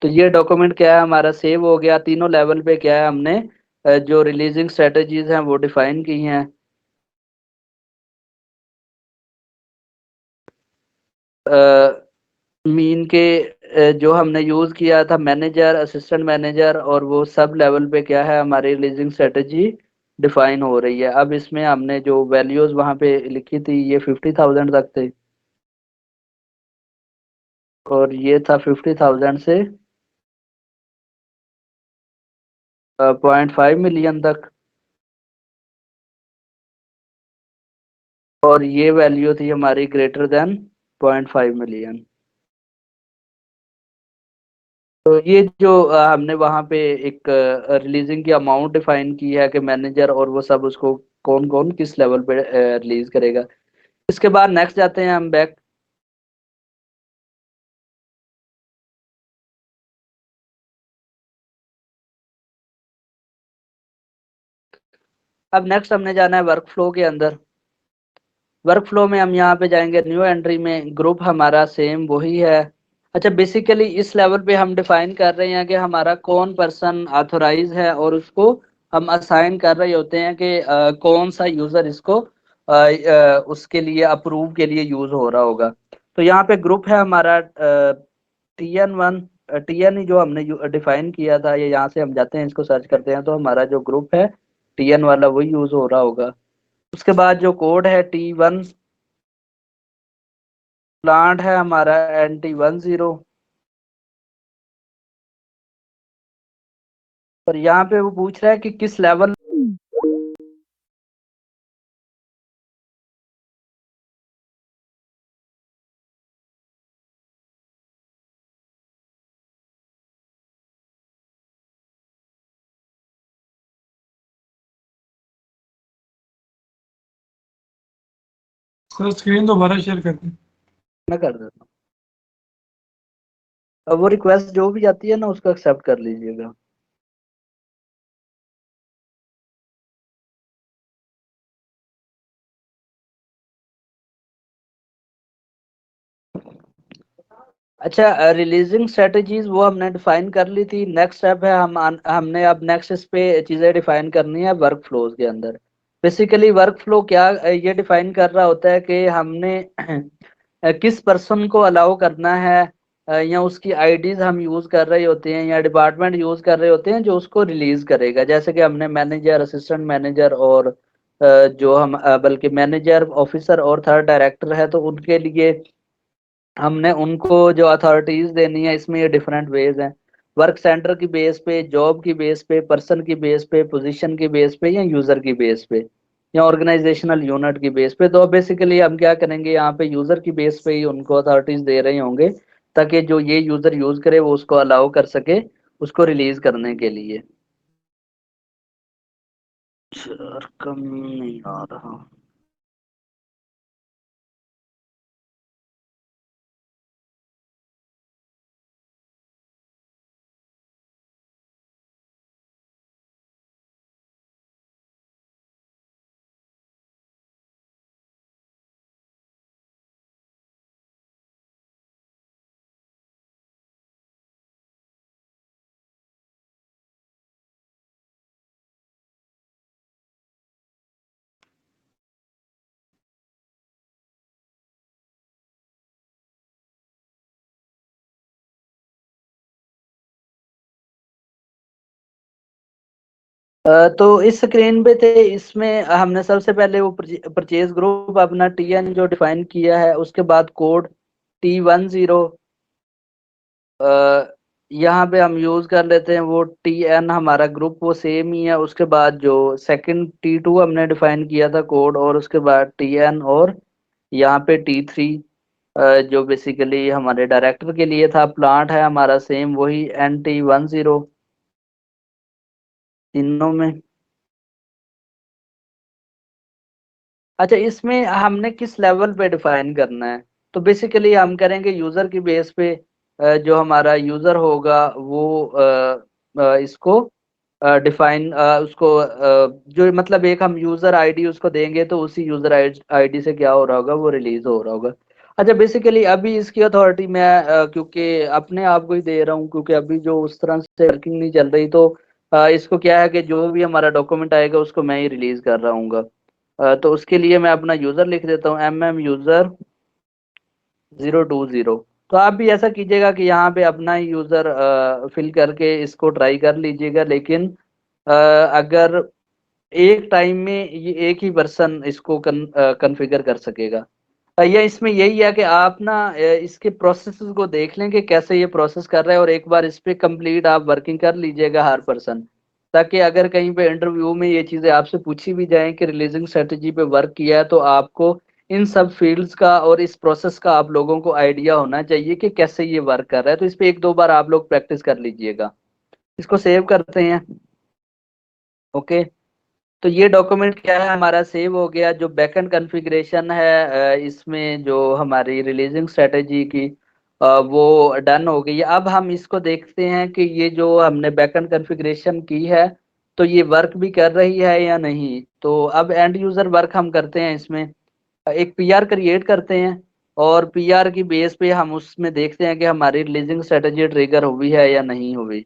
तो ये डॉक्यूमेंट क्या है, हमारा सेव हो गया। तीनों लेवल पे क्या है, हमने जो रिलीजिंग स्ट्रेटजीज हैं वो डिफाइन की हैं। मीन के जो हमने यूज किया था मैनेजर, असिस्टेंट मैनेजर, और वो सब लेवल पे क्या है, हमारी रिलीजिंग स्ट्रेटजी डिफाइन हो रही है। अब इसमें हमने जो वैल्यूज वहां पे लिखी थी ये 50,000 तक थे, और ये था 50,000 से 0.5 मिलियन तक, और ये वैल्यू थी हमारी ग्रेटर देन 0.5 मिलियन। तो ये जो हमने वहां पे एक रिलीजिंग की अमाउंट डिफाइन की है कि मैनेजर और वो सब उसको कौन कौन किस लेवल पे रिलीज करेगा। इसके बाद नेक्स्ट जाते हैं हम बैक। अब नेक्स्ट हमने जाना है वर्क फ्लो के अंदर। वर्क फ्लो में हम यहाँ पे जाएंगे न्यू एंट्री में, ग्रुप हमारा सेम वही है। अच्छा, बेसिकली इस लेवल पे हम डिफाइन कर रहे हैं कि हमारा कौन पर्सन ऑथोराइज है, और उसको हम असाइन कर रहे होते हैं कि कौन सा यूजर इसको उसके लिए अप्रूव के लिए यूज हो रहा होगा। तो यहाँ पे ग्रुप है हमारा TN1, TN जो हमने डिफाइन किया था, ये यहाँ से हम जाते हैं इसको सर्च करते हैं तो हमारा जो ग्रुप है TN वाला वही यूज हो रहा होगा। उसके बाद जो कोड है T1, प्लांट है हमारा NT10, और यहाँ पे वो पूछ रहा है कि किस लेवल सर स्क्रीन दोबारा शेयर कर दें। मैं कर देता हूँ। अब वो रिक्वेस्ट जो भी आती है ना उसको एक्सेप्ट कर लीजिएगा। अच्छा, रिलीजिंग स्ट्रेटजीज वो हमने डिफाइन कर ली थी। नेक्स्ट स्टेप है हमने अब नेक्स्ट इस पे चीजें डिफाइन करनी है वर्क फ्लोज के अंदर। बेसिकली वर्क फ्लो क्या ये डिफाइन कर रहा होता है कि हमने किस पर्सन को अलाउ करना है, या उसकी आईडीज हम यूज कर रहे होते हैं या डिपार्टमेंट यूज कर रहे होते हैं जो उसको रिलीज करेगा। जैसे कि हमने मैनेजर, असिस्टेंट मैनेजर और जो हम बल्कि मैनेजर, ऑफिसर और थर्ड डायरेक्टर है, तो उनके लिए हमने उनको जो अथॉरिटीज देनी है। इसमें ये डिफरेंट वेज हैं, वर्क सेंटर की बेस पे, जॉब की बेस पे, पर्सन की बेस पे, पोजीशन की बेस पे, या यूजर की बेस पे, या ऑर्गेनाइजेशनल यूनिट की बेस पे। तो बेसिकली हम क्या करेंगे, यहाँ पे यूजर की बेस पे ही उनको अथॉरिटीज दे रहे होंगे, ताकि जो ये यूजर यूज करे वो उसको अलाउ कर सके उसको रिलीज करने के लिए। सर कम नहीं आ रहा। तो इस स्क्रीन पे थे, इसमें हमने सबसे पहले वो परचेज ग्रुप अपना टीएन जो डिफाइन किया है, उसके बाद कोड T10। यहाँ पे हम यूज कर लेते हैं वो TN, हमारा ग्रुप वो सेम ही है। उसके बाद जो सेकंड T2 हमने डिफाइन किया था कोड, और उसके बाद TN, और यहाँ पे T3 जो बेसिकली हमारे डायरेक्टर के लिए था। प्लांट है हमारा सेम वही NT10 तीनों में। अच्छा, इसमें हमने किस लेवल पे डिफाइन करना है, तो बेसिकली हम करेंगे यूजर की बेस पे। जो हमारा यूजर होगा वो इसको डिफाइन उसको जो मतलब एक हम यूजर आईडी उसको देंगे, तो उसी यूजर आईडी से क्या हो रहा होगा, वो रिलीज हो रहा होगा। अच्छा, बेसिकली अभी इसकी अथॉरिटी मैं क्योंकि अपने आप को ही दे रहा हूँ, क्योंकि अभी जो उस तरह से वर्किंग नहीं चल रही, तो इसको क्या है कि जो भी हमारा डॉक्यूमेंट आएगा उसको मैं ही रिलीज कर रहा हूँ। तो उसके लिए मैं अपना यूजर लिख देता हूँ, यूजर 020। तो आप भी ऐसा कीजिएगा कि यहाँ पे अपना ही यूजर फिल करके इसको ट्राई कर लीजिएगा। लेकिन अगर एक टाइम में ये एक ही पर्सन इसको कॉन्फ़िगर कर सकेगा। या इसमें यही है कि आप ना इसके प्रोसेस को देख लें कि कैसे ये प्रोसेस कर रहा है, और एक बार इस पे कंप्लीट आप वर्किंग कर लीजिएगा हर पर्सन, ताकि अगर कहीं पे इंटरव्यू में ये चीजें आपसे पूछी भी जाएं कि रिलीजिंग स्ट्रेटजी पे वर्क किया है, तो आपको इन सब फील्ड्स का और इस प्रोसेस का आप लोगों को आइडिया होना चाहिए कि कैसे ये वर्क कर रहा है। तो इस पे एक दो बार आप लोग प्रैक्टिस कर लीजिएगा। इसको सेव करते हैं। ओके, तो ये डॉक्यूमेंट क्या है, हमारा सेव हो गया। जो बैकएंड कॉन्फ़िगरेशन है इसमें जो हमारी रिलीजिंग स्ट्रेटजी की वो डन हो गई है। अब हम इसको देखते हैं कि ये जो हमने बैकएंड कॉन्फ़िगरेशन की है, तो ये वर्क भी कर रही है या नहीं। तो अब एंड यूजर वर्क हम करते हैं इसमें। एक पीआर क्रिएट करते हैं, और पीआर की बेस पे हम उसमें देखते हैं कि हमारी रिलीजिंग स्ट्रेटजी ट्रिगर हुई है या नहीं हुई।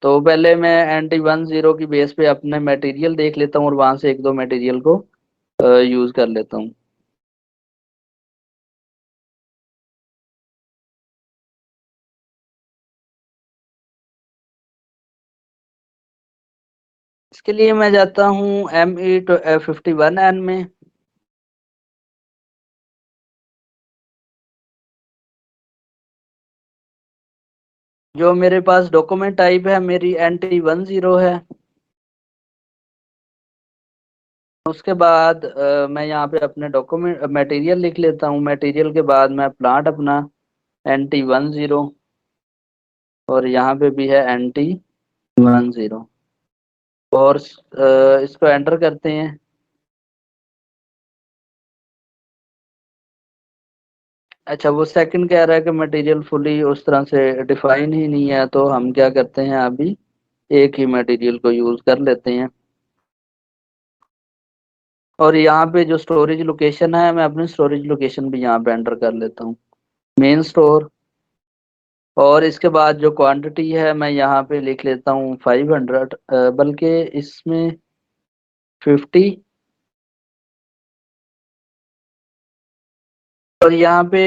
तो पहले मैं NT10 की बेस पे अपने मटेरियल देख लेता हूँ, और वहां से एक दो मटेरियल को यूज कर लेता हूँ। इसके लिए मैं जाता हूँ ME51N में। जो मेरे पास डॉक्यूमेंट टाइप है मेरी NT10 है। उसके बाद मैं यहाँ पे अपने डॉक्यूमेंट मटेरियल लिख लेता हूँ। मटेरियल के बाद मैं प्लांट अपना NT10, और यहाँ पे भी है NT10, और इसको एंटर करते हैं। अच्छा, वो सेकंड कह रहा है कि मटेरियल फुली उस तरह से डिफाइन ही नहीं है, तो हम क्या करते हैं अभी एक ही मटेरियल को यूज कर लेते हैं। और यहाँ पे जो स्टोरेज लोकेशन है, मैं अपनी स्टोरेज लोकेशन भी यहाँ पे एंटर कर लेता हूँ, मेन स्टोर। और इसके बाद जो क्वांटिटी है मैं यहाँ पे लिख लेता हूँ 500, बल्कि इसमें 50। और यहाँ पे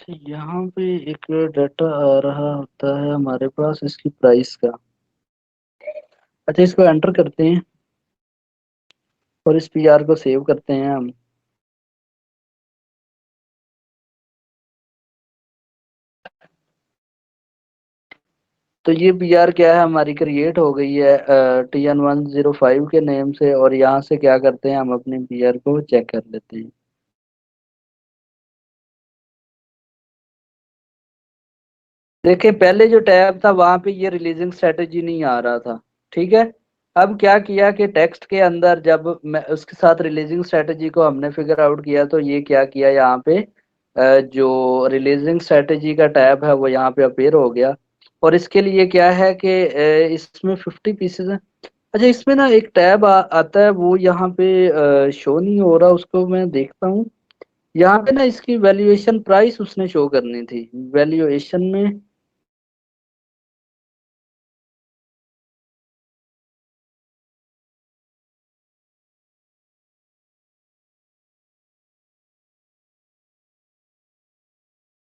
यहाँ पे एक डाटा आ रहा होता है हमारे पास इसकी प्राइस का। अच्छा, इसको एंटर करते हैं और इस पीआर को सेव करते हैं हम। तो ये पीआर क्या है, हमारी क्रिएट हो गई है TN105 के नेम से। और यहाँ से क्या करते हैं, हम अपने पीआर को चेक कर लेते हैं। देखिए, पहले जो टैब था वहां पे ये रिलीजिंग स्ट्रेटेजी नहीं आ रहा था, ठीक है। अब क्या किया कि टेक्स्ट के अंदर जब मैं उसके साथ रिलीजिंग स्ट्रेटेजी को हमने फिगर आउट किया, तो ये क्या किया यहाँ पे जो रिलीजिंग स्ट्रेटेजी का टैब है वो यहाँ पे अपेयर हो गया। और इसके लिए क्या है कि इसमें 50 पीसेज है। अच्छा, इसमें ना एक टैब आता है, वो यहाँ पे शो नहीं हो रहा, उसको मैं देखता हूँ। यहाँ पे ना इसकी वैल्यूएशन प्राइस उसने शो करनी थी वैल्यूएशन में।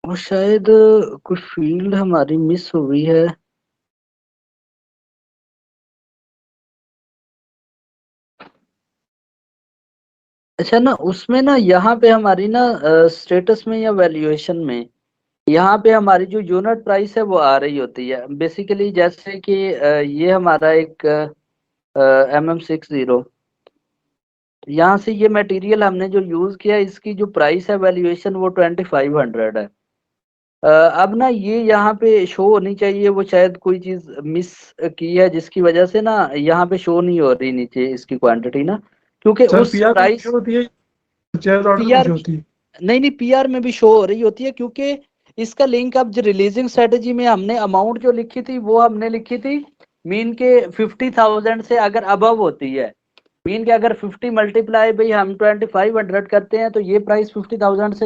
और शायद कुछ फील्ड हमारी मिस हुई है। अच्छा ना, उसमें ना यहाँ पे हमारी ना स्टेटस में या वैल्यूएशन में यहाँ पे हमारी जो यूनिट प्राइस है वो आ रही होती है बेसिकली। जैसे कि ये हमारा एक MM60, यहाँ से ये मटेरियल हमने जो यूज किया, इसकी जो प्राइस है वैल्यूएशन वो 2500 है। अब ना ये यहाँ पे शो होनी चाहिए, वो शायद कोई चीज मिस की है जिसकी वजह से ना यहाँ पे शो नहीं हो रही नीचे इसकी क्वांटिटी ना, क्योंकि सर उस पीआर में प्राइस शो होती है, परचेज ऑर्डर में पीआर शो होती है? नहीं नहीं, पीआर में भी शो हो रही होती है, क्योंकि इसका लिंक अब जो रिलीजिंग स्ट्रेटेजी में हमने अमाउंट जो लिखी थी वो हमने लिखी थी मीन के 50,000 से अगर अबव होती है। मीन के अगर 50 मल्टीप्लाई भाई हम 2500 करते हैं, तो ये प्राइस 50,000 से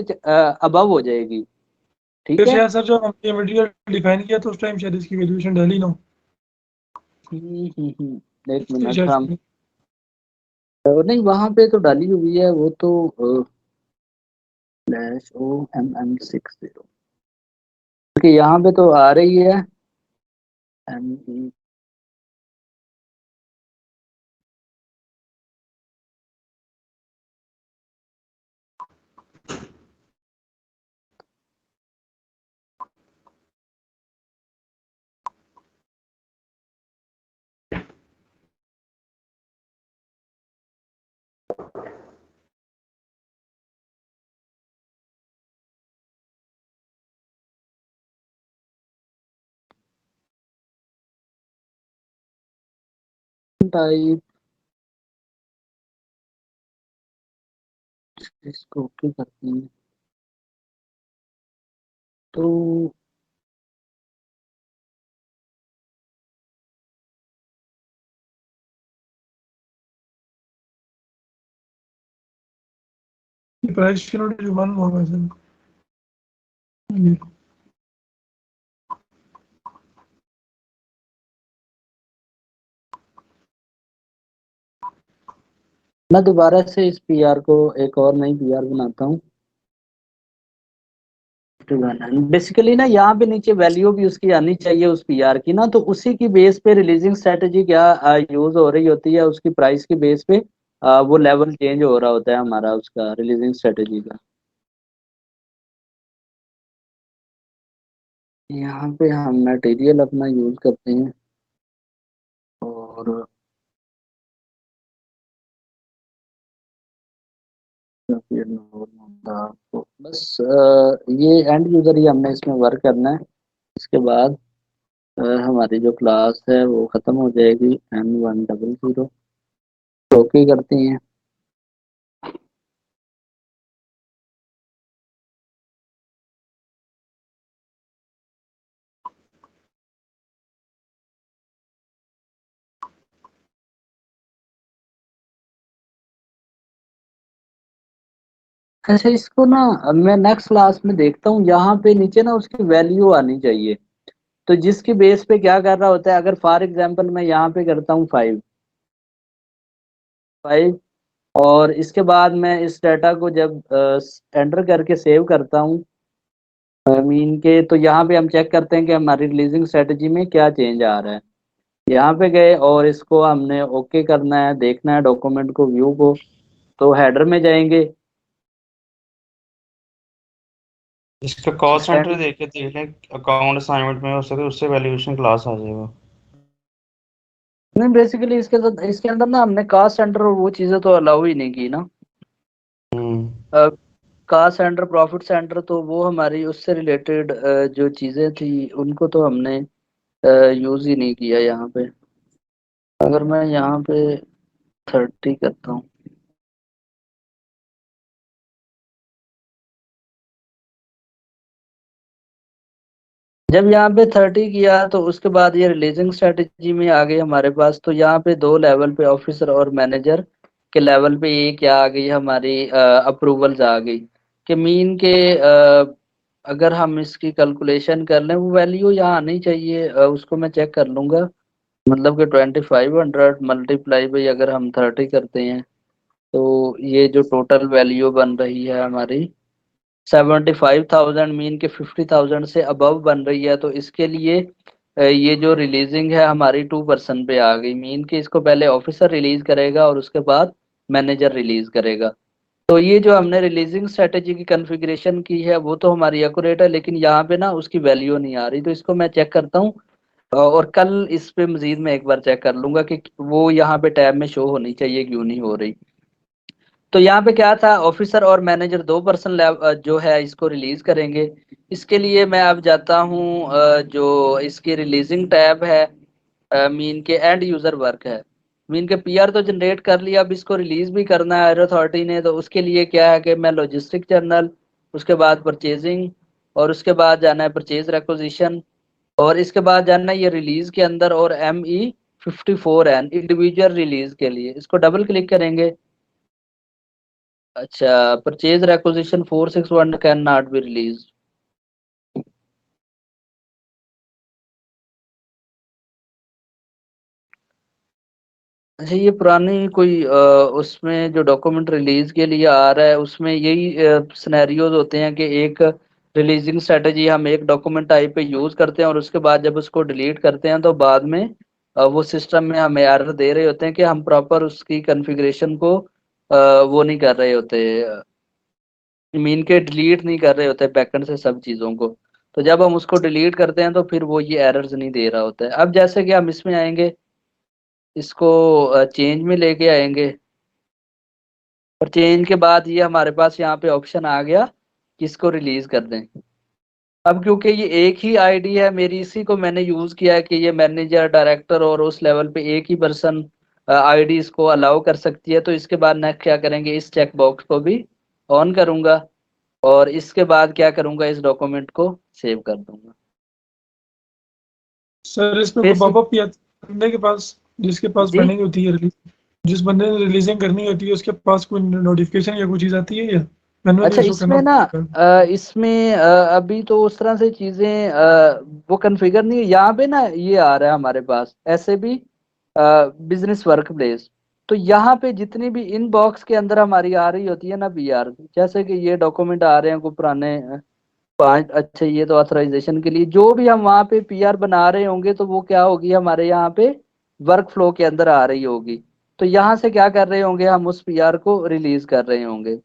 अबव हो जाएगी, ठीक फिर है। शायद सर जब हमने मटेरियल डिफाइन किया तो उस टाइम शायद इसकी वैल्यूएशन डाली ना हो। एक इसलिए मिनट, हम शायद नहीं वहां पे तो डाली हुई है वो तो -OMM60, क्योंकि यहाँ पे तो आ रही है ME। टाइप इसको ओके करते हैं तो प्राइस के नोट जो मालूम होगा सर। मैं दोबारा से इस पीआर को एक और नई पीआर बनाता हूँ। बेसिकली ना यहाँ पे नीचे वैल्यू भी उसकी आनी चाहिए उस पीआर की ना, तो उसी की बेस पे रिलीजिंग स्ट्रेटेजी क्या यूज हो रही होती है, उसकी प्राइस की बेस पे वो लेवल चेंज हो रहा होता है हमारा उसका रिलीजिंग स्ट्रेटेजी का। यहाँ पे हम मटेरियल अपना यूज करते हैं और या फिर नॉर्मल था। तो बस ये एंड यूजर ही हमने इसमें वर्क करना है। इसके बाद हमारी जो क्लास है वो खत्म हो जाएगी N100। ओके करती हैं। अच्छा, इसको ना अब मैं नेक्स्ट क्लास में देखता हूँ, यहाँ पे नीचे ना उसकी वैल्यू आनी चाहिए। तो जिसकी बेस पे क्या कर रहा होता है, अगर फॉर एग्जांपल मैं यहाँ पे करता हूँ 5 और इसके बाद मैं इस डाटा को जब एंटर करके सेव करता हूँ मीन के, तो यहाँ पे हम चेक करते हैं कि हमारी रिलीजिंग स्ट्रेटजी में क्या चेंज आ रहा है। यहाँ पे गए और इसको हमने ओके करना है, देखना है डॉक्यूमेंट को, व्यू को। तो हेडर में जाएंगे। इसका कॉस्ट सेंटर देख लें, अकाउंट असाइनमेंट में हो सके उससे वैल्यूएशन क्लास आ जाएगा। नहीं, बेसिकली इसके अंदर ना हमने कास्ट सेंटर और वो चीजें तो अलाउ ही नहीं की ना। कास्ट सेंटर, प्रॉफिट सेंटर, तो वो हमारी उससे रिलेटेड जो चीजें थी उनको तो हमने यूज ही नहीं किया यहाँ पे। अगर मैं यहाँ पे 30 करता हूँ, जब यहाँ पे 30 किया तो उसके बाद ये रिलीजिंग स्ट्रेटजी में आ गई हमारे पास। तो यहाँ पे 2 लेवल पे ऑफिसर और मैनेजर के लेवल पे ये क्या आ गई, हमारी अप्रूवल्स आ गई कि मीन के अगर हम इसकी कैलकुलेशन कर लें वो वैल्यू यहाँ आनी चाहिए। उसको मैं चेक कर लूंगा। मतलब कि 2500 मल्टीप्लाई बाई अगर हम 30 करते हैं तो ये जो टोटल वैल्यू बन रही है हमारी 75,000, मीन के 50,000 से अबव बन रही है। तो इसके लिए ये जो रिलीजिंग है हमारी 2% पे आ गई। मीन के इसको पहले ऑफिसर रिलीज करेगा और उसके बाद मैनेजर रिलीज करेगा। तो ये जो हमने रिलीजिंग स्ट्रेटेजी की कॉन्फ़िगरेशन की है वो तो हमारी एक्यूरेट है, लेकिन यहाँ पे ना उसकी वैल्यू नहीं आ रही। तो इसको मैं चेक करता हूँ और कल इस पे मजीद मैं एक बार चेक कर लूंगा कि वो यहाँ पे टैब में शो होनी चाहिए, क्यों नहीं हो रही। तो यहाँ पे क्या था, ऑफिसर और मैनेजर 2% जो है इसको रिलीज करेंगे। इसके लिए मैं अब जाता हूँ जो इसकी रिलीजिंग टैब है, मीन के एंड यूजर वर्क है। मीन के पीआर तो जनरेट कर लिया, अब इसको रिलीज भी करना है एयर अथॉरिटी ने। तो उसके लिए क्या है कि मैं लॉजिस्टिक जर्नल, उसके बाद परचेजिंग, और उसके बाद जाना है परचेज रेक्विजिशन, और इसके बाद जाना है ये रिलीज के अंदर और ME54N इंडिविजुअल रिलीज के लिए। इसको डबल क्लिक करेंगे। अच्छा, purchase requisition 461 can not be release. अच्छा, ये पुरानी कोई उसमें जो डॉक्यूमेंट रिलीज के लिए आ रहा है उसमें यही सिनेरियोज होते हैं कि एक रिलीजिंग स्ट्रेटजी हम एक डॉक्यूमेंट टाइप पे यूज करते हैं और उसके बाद जब उसको डिलीट करते हैं तो बाद में वो सिस्टम में हमें एरर दे रहे होते हैं कि हम प्रॉपर उसकी कॉन्फ़िगरेशन को वो नहीं कर रहे होते, मीन के डिलीट नहीं कर रहे होते बैकएंड से सब चीज़ों को। तो जब हम उसको डिलीट करते हैं तो फिर वो ये एरर्स नहीं दे रहा होता है। अब जैसे कि हम इसमें आएंगे, इसको चेंज में लेके आएंगे, और चेंज के बाद ये हमारे पास यहाँ पे ऑप्शन आ गया कि इसको रिलीज कर दें। अब क्योंकि ये एक ही आईडी है मेरी, इसी को मैंने यूज किया है कि ये मैनेजर, डायरेक्टर और उस लेवल पे एक ही पर्सन आईडी इसको अलाउ कर सकती है। तो इसके बाद नेक्स्ट क्या करेंगे, इस चेक बॉक्स को भी ऑन करूंगा और इसके बाद क्या करूंगा, इस डॉक्यूमेंट को सेव कर दूंगा। सर इसमें कोई फिर पॉपअप भी आता है बंदे के पास, जिसके पास जी, पेंडिंग होती है रिलीज, जिस बंदे ने रिलीजिंग करनी होती है उसके पास कोई नोटिफिकेशन या कोई चीज आती है, या मैनुअली अच्छा इसको करना इसमें ना पड़ता है? इसमें अभी तो उस तरह से चीजें वो कॉन्फ़िगर नहीं है। यहाँ पे ना ये आ रहा है हमारे पास ऐसे भी बिजनेस वर्क प्लेस। तो यहाँ पे जितनी भी इन बॉक्स के अंदर हमारी आ रही होती है ना पीआर, जैसे कि ये डॉक्यूमेंट आ रहे हैं कोई पुराने 5, अच्छा ये तो ऑथराइजेशन के लिए, जो भी हम वहाँ पे पीआर बना रहे होंगे तो वो क्या होगी हमारे यहाँ पे वर्क फ्लो के अंदर आ रही होगी। तो यहाँ से क्या कर रहे होंगे, हम उस पीआर को रिलीज कर रहे होंगे।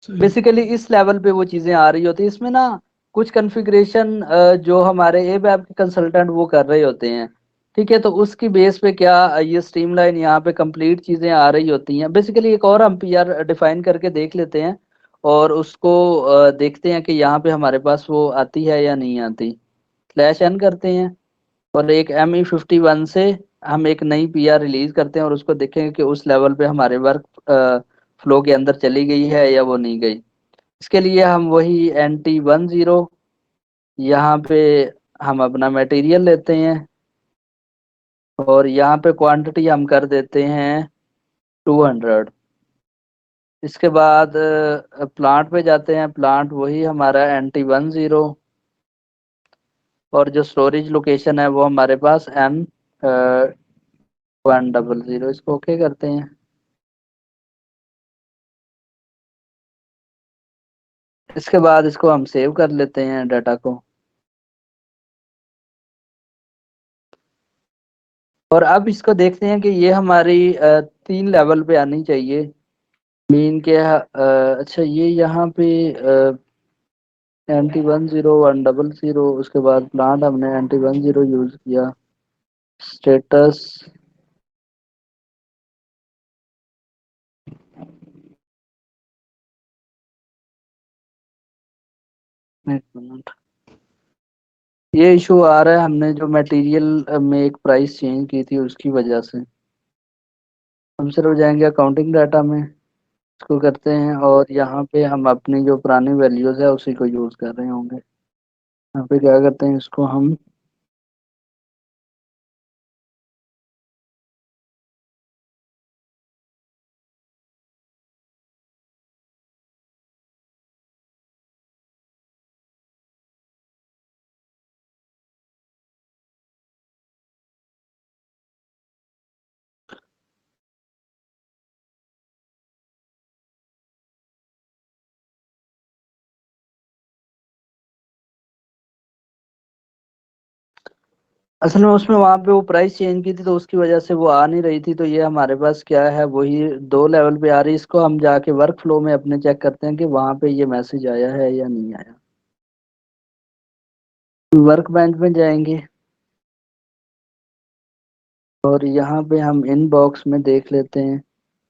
सही। बेसिकली इस लेवल पे वो चीजें आ रही होती है। इसमें ना कुछ कॉन्फ़िगरेशन जो हमारे एबैप के कंसल्टेंट वो कर रहे होते हैं। ठीक है, तो उसकी बेस पे क्या ये स्ट्रीमलाइन यहाँ पे कंप्लीट चीजें आ रही होती हैं। बेसिकली एक और हम पीआर डिफाइन करके देख लेते हैं और उसको देखते हैं कि यहाँ पे हमारे पास वो आती है या नहीं आती। स्लैश एन करते हैं और एक ME51 से हम एक नई पीआर रिलीज करते हैं और उसको देखेंगे कि उस लेवल पे हमारे वर्क फ्लो के अंदर चली गई है या वो नहीं गई। इसके लिए हम वही NT10 यहाँ पे हम अपना मटेरियल लेते हैं और यहाँ पे क्वांटिटी हम कर देते हैं 200। इसके बाद प्लांट पे जाते हैं, प्लांट वही हमारा NT10 और जो स्टोरेज लोकेशन है वो हमारे पास M100। इसको ओके करते हैं। इसके बाद इसको हम सेव कर लेते हैं डाटा को। और अब इसको देखते हैं कि ये हमारी 3 लेवल पे आनी चाहिए। मीन के अच्छा ये यहाँ पे NT10 100, उसके बाद प्लांट हमने NT10 यूज किया। स्टेटस एक मिनट, ये इशू आ रहा है, हमने जो मटेरियल में एक प्राइस चेंज की थी उसकी वजह से। हम सिर्फ जाएंगे अकाउंटिंग डाटा में, इसको करते हैं और यहाँ पे हम अपनी जो पुरानी वैल्यूज है उसी को यूज कर रहे होंगे। यहाँ पे क्या करते हैं, इसको हम असल में उसमें वहां पे वो प्राइस चेंज की थी तो उसकी वजह से वो आ नहीं रही थी। तो ये हमारे पास क्या है, वही 2 लेवल पे आ रही है। इसको हम जाके वर्क फ्लो में अपने चेक करते हैं कि वहां पे ये मैसेज आया है या नहीं आया। वर्क बेंच में जाएंगे और यहाँ पे हम इनबॉक्स में देख लेते हैं।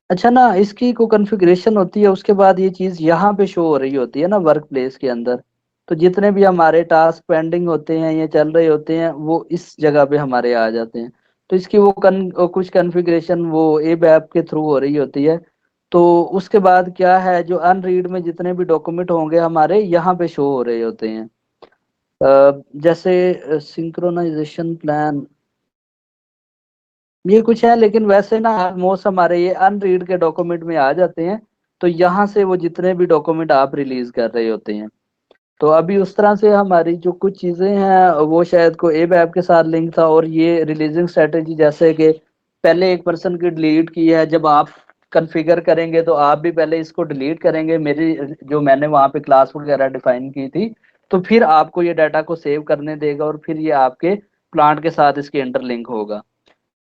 अच्छा ना, इसकी को कॉन्फ़िगरेशन होती है, उसके बाद ये चीज यहाँ पे शो हो रही होती है ना वर्क प्लेस के अंदर। तो जितने भी हमारे टास्क पेंडिंग होते हैं या चल रहे होते हैं वो इस जगह पे हमारे आ जाते हैं। तो इसकी कुछ कॉन्फ़िगरेशन वो एब ऐप के थ्रू हो रही होती है। तो उसके बाद क्या है, जो अनरीड में जितने भी डॉक्यूमेंट होंगे हमारे यहाँ पे शो हो रहे होते हैं। जैसे सिंक्रोनाइजेशन प्लान ये कुछ है, लेकिन वैसे ना ऑलमोस्ट हमारे ये अनरीड के डॉक्यूमेंट में आ जाते हैं। तो यहाँ से वो जितने भी डॉक्यूमेंट आप रिलीज कर रहे होते हैं, तो अभी उस तरह से हमारी जो कुछ चीजें हैं वो शायद को एब ऐप के साथ लिंक था। और ये रिलीजिंग स्ट्रेटेजी जैसे कि पहले एक पर्सन की डिलीट की है, जब आप कॉन्फ़िगर करेंगे तो आप भी पहले इसको डिलीट करेंगे, मेरी जो मैंने वहाँ पे क्लास वगैरह डिफाइन की थी। तो फिर आपको ये डाटा को सेव करने देगा और फिर ये आपके प्लांट के साथ इसके इंटरलिंक होगा।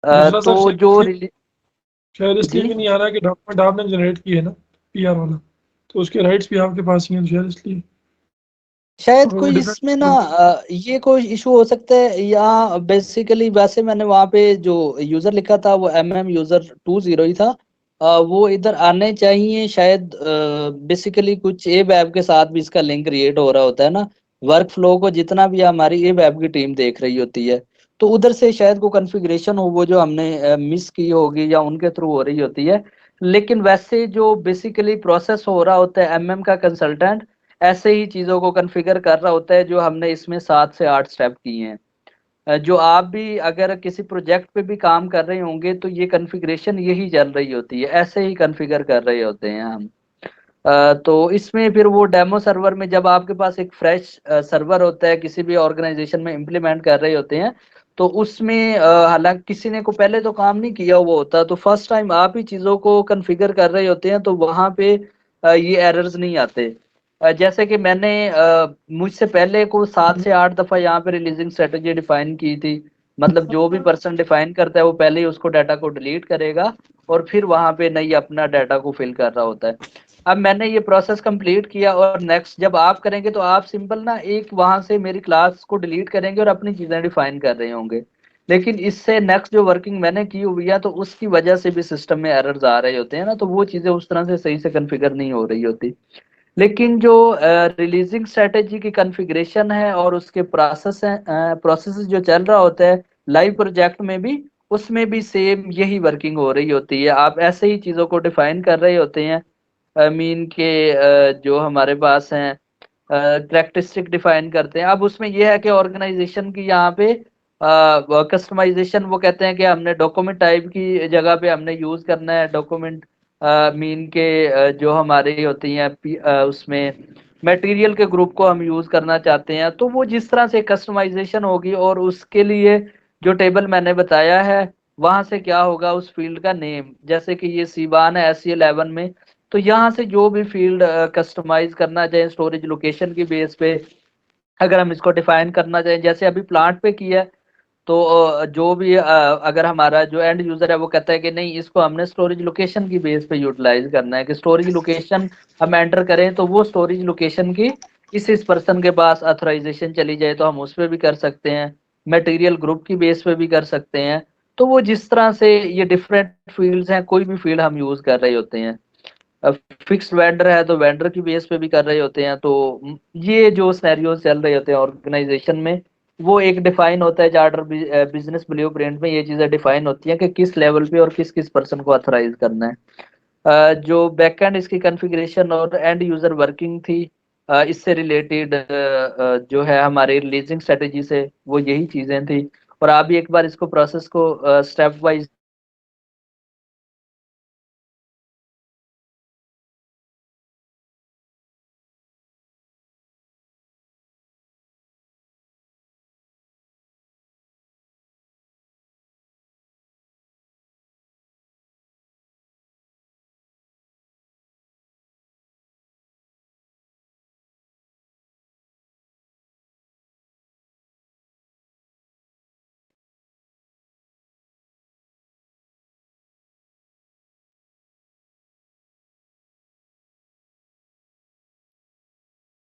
दूसरा सर तो जो शायद इसलिए जी भी नहीं आ रहा कि डॉक्यूमेंट आपने जनरेट किए ना, पीआर वाला, तो उसके राइट्स भी आपके पास ही हैं, तो शायद इसलिए शायद अगर वो कोई इसमें ना डिफरेंट। ये कोई इशू हो सकता है, या बेसिकली वैसे मैंने वहाँ पे जो यूजर लिखा था वो MM user 20 ही था। वो इधर आने चाहिए शायद। बेसिकली कुछ एब ऐप के साथ भी इसका लिंक क्रिएट हो रहा होता है ना, वर्क फ्लो को जितना भी हमारी एब ऐप की टीम देख रही होती है। तो उधर से शायद को कॉन्फ़िगरेशन हो वो जो हमने मिस की होगी या उनके थ्रू हो रही होती है। लेकिन वैसे जो बेसिकली प्रोसेस हो रहा होता है MM का कंसल्टेंट ऐसे ही चीजों को कॉन्फ़िगर कर रहा होता है जो हमने इसमें 7 से 8 स्टेप किए हैं। जो आप भी अगर किसी प्रोजेक्ट पे भी काम कर रहे होंगे तो ये कॉन्फ़िगरेशन यही चल रही होती है, ऐसे ही कॉन्फ़िगर कर रहे होते हैं हम। तो इसमें फिर वो डेमो सर्वर में जब आपके पास एक फ्रेश सर्वर होता है किसी भी ऑर्गेनाइजेशन में इम्प्लीमेंट कर रहे होते हैं, तो उसमें हालांकि किसी ने को पहले तो काम नहीं किया हुआ होता, तो फर्स्ट टाइम आप ही चीज़ों को कॉन्फ़िगर कर रहे होते हैं, तो वहाँ पे ये एरर्स नहीं आते। जैसे कि मैंने मुझसे पहले को 7 से 8 दफा यहाँ पे रिलीजिंग स्ट्रेटेजी डिफाइन की थी। मतलब जो भी पर्सन डिफाइन करता है वो पहले ही उसको डाटा को डिलीट करेगा और फिर वहां पे नई अपना डाटा को फिल कर रहा होता है। अब मैंने ये प्रोसेस कंप्लीट किया और नेक्स्ट जब आप करेंगे तो आप सिंपल ना एक वहां से मेरी क्लास को डिलीट करेंगे और अपनी चीजें डिफाइन कर रहे होंगे। लेकिन इससे नेक्स्ट जो वर्किंग मैंने की हुई है तो उसकी वजह से भी सिस्टम में एरर्स आ रहे होते हैं ना, तो वो चीजें उस तरह से सही से कॉन्फ़िगर नहीं हो रही होती। लेकिन जो रिलीजिंग स्ट्रेटेजी की कॉन्फ़िगरेशन है और उसके प्रोसेस है, प्रोसेस जो चल रहा होता है लाइव प्रोजेक्ट में भी, उसमें भी सेम यही वर्किंग हो रही होती है। आप ऐसे ही चीजों को डिफाइन कर रहे होते हैं, मीन के जो हमारे पास हैं करेक्टरिस्टिक डिफाइन करते हैं। अब उसमें यह है कि ऑर्गेनाइजेशन की यहाँ पे कस्टमाइजेशन, वो कहते हैं कि हमने डॉक्यूमेंट टाइप की जगह पे हमने यूज करना है डॉक्यूमेंट, मीन के जो हमारी होती हैं उसमें मटेरियल के ग्रुप को हम यूज करना चाहते हैं, तो वो जिस तरह से कस्टमाइजेशन होगी और उसके लिए जो टेबल मैंने बताया है वहां से क्या होगा, उस फील्ड का नेम, जैसे कि ये सीबान है SC11 में, तो यहाँ से जो भी फील्ड कस्टमाइज करना चाहे स्टोरेज लोकेशन की बेस पे, अगर हम इसको डिफाइन करना चाहें जैसे अभी प्लांट पे किया है, तो जो भी अगर हमारा जो एंड यूजर है वो कहता है कि नहीं इसको हमने स्टोरेज लोकेशन की बेस पे यूटिलाइज करना है, कि स्टोरेज लोकेशन हम एंटर करें तो वो स्टोरेज लोकेशन की इस पर्सन के पास ऑथराइजेशन चली जाए तो हम उस पर भी कर सकते हैं, मटेरियल ग्रुप की बेस पे भी कर सकते हैं। तो वो जिस तरह से ये डिफरेंट फील्ड्स हैं, कोई भी फील्ड हम यूज कर रहे होते हैं, फिक्स्ड वेंडर है तो वेंडर की बेस पे भी कर रहे होते हैं, तो ये जो सिनेरियो चल रहे होते हैं ऑर्गेनाइजेशन में, वो एक डिफाइन होता है चार्टर बिजनेस ब्लूप्रिंट में, ये चीजें डिफाइन होती हैं कि किस लेवल पे और किस किस पर्सन को ऑथराइज करना है। जो बैकएंड इसकी कॉन्फ़िगरेशन और एंड यूजर वर्किंग थी, इससे रिलेटेड जो है हमारे रिलीजिंग स्ट्रेटेजी से, वो यही चीजें थी। और आप भी एक बार इसको प्रोसेस को स्टेप वाइज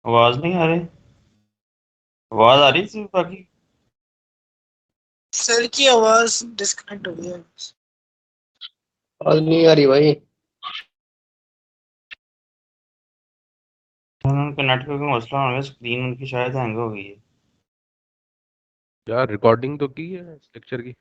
आवाज नहीं आ रही? आवाज आ रही थी बाकी? सर की आवाज डिस्कनेक्ट हो गई है। आज नहीं आ रही भाई। उनका नेटवर्क का मसला हो गया, स्क्रीन उनकी शायद हैंग हो गई है। यार रिकॉर्डिंग तो की है लेक्चर की?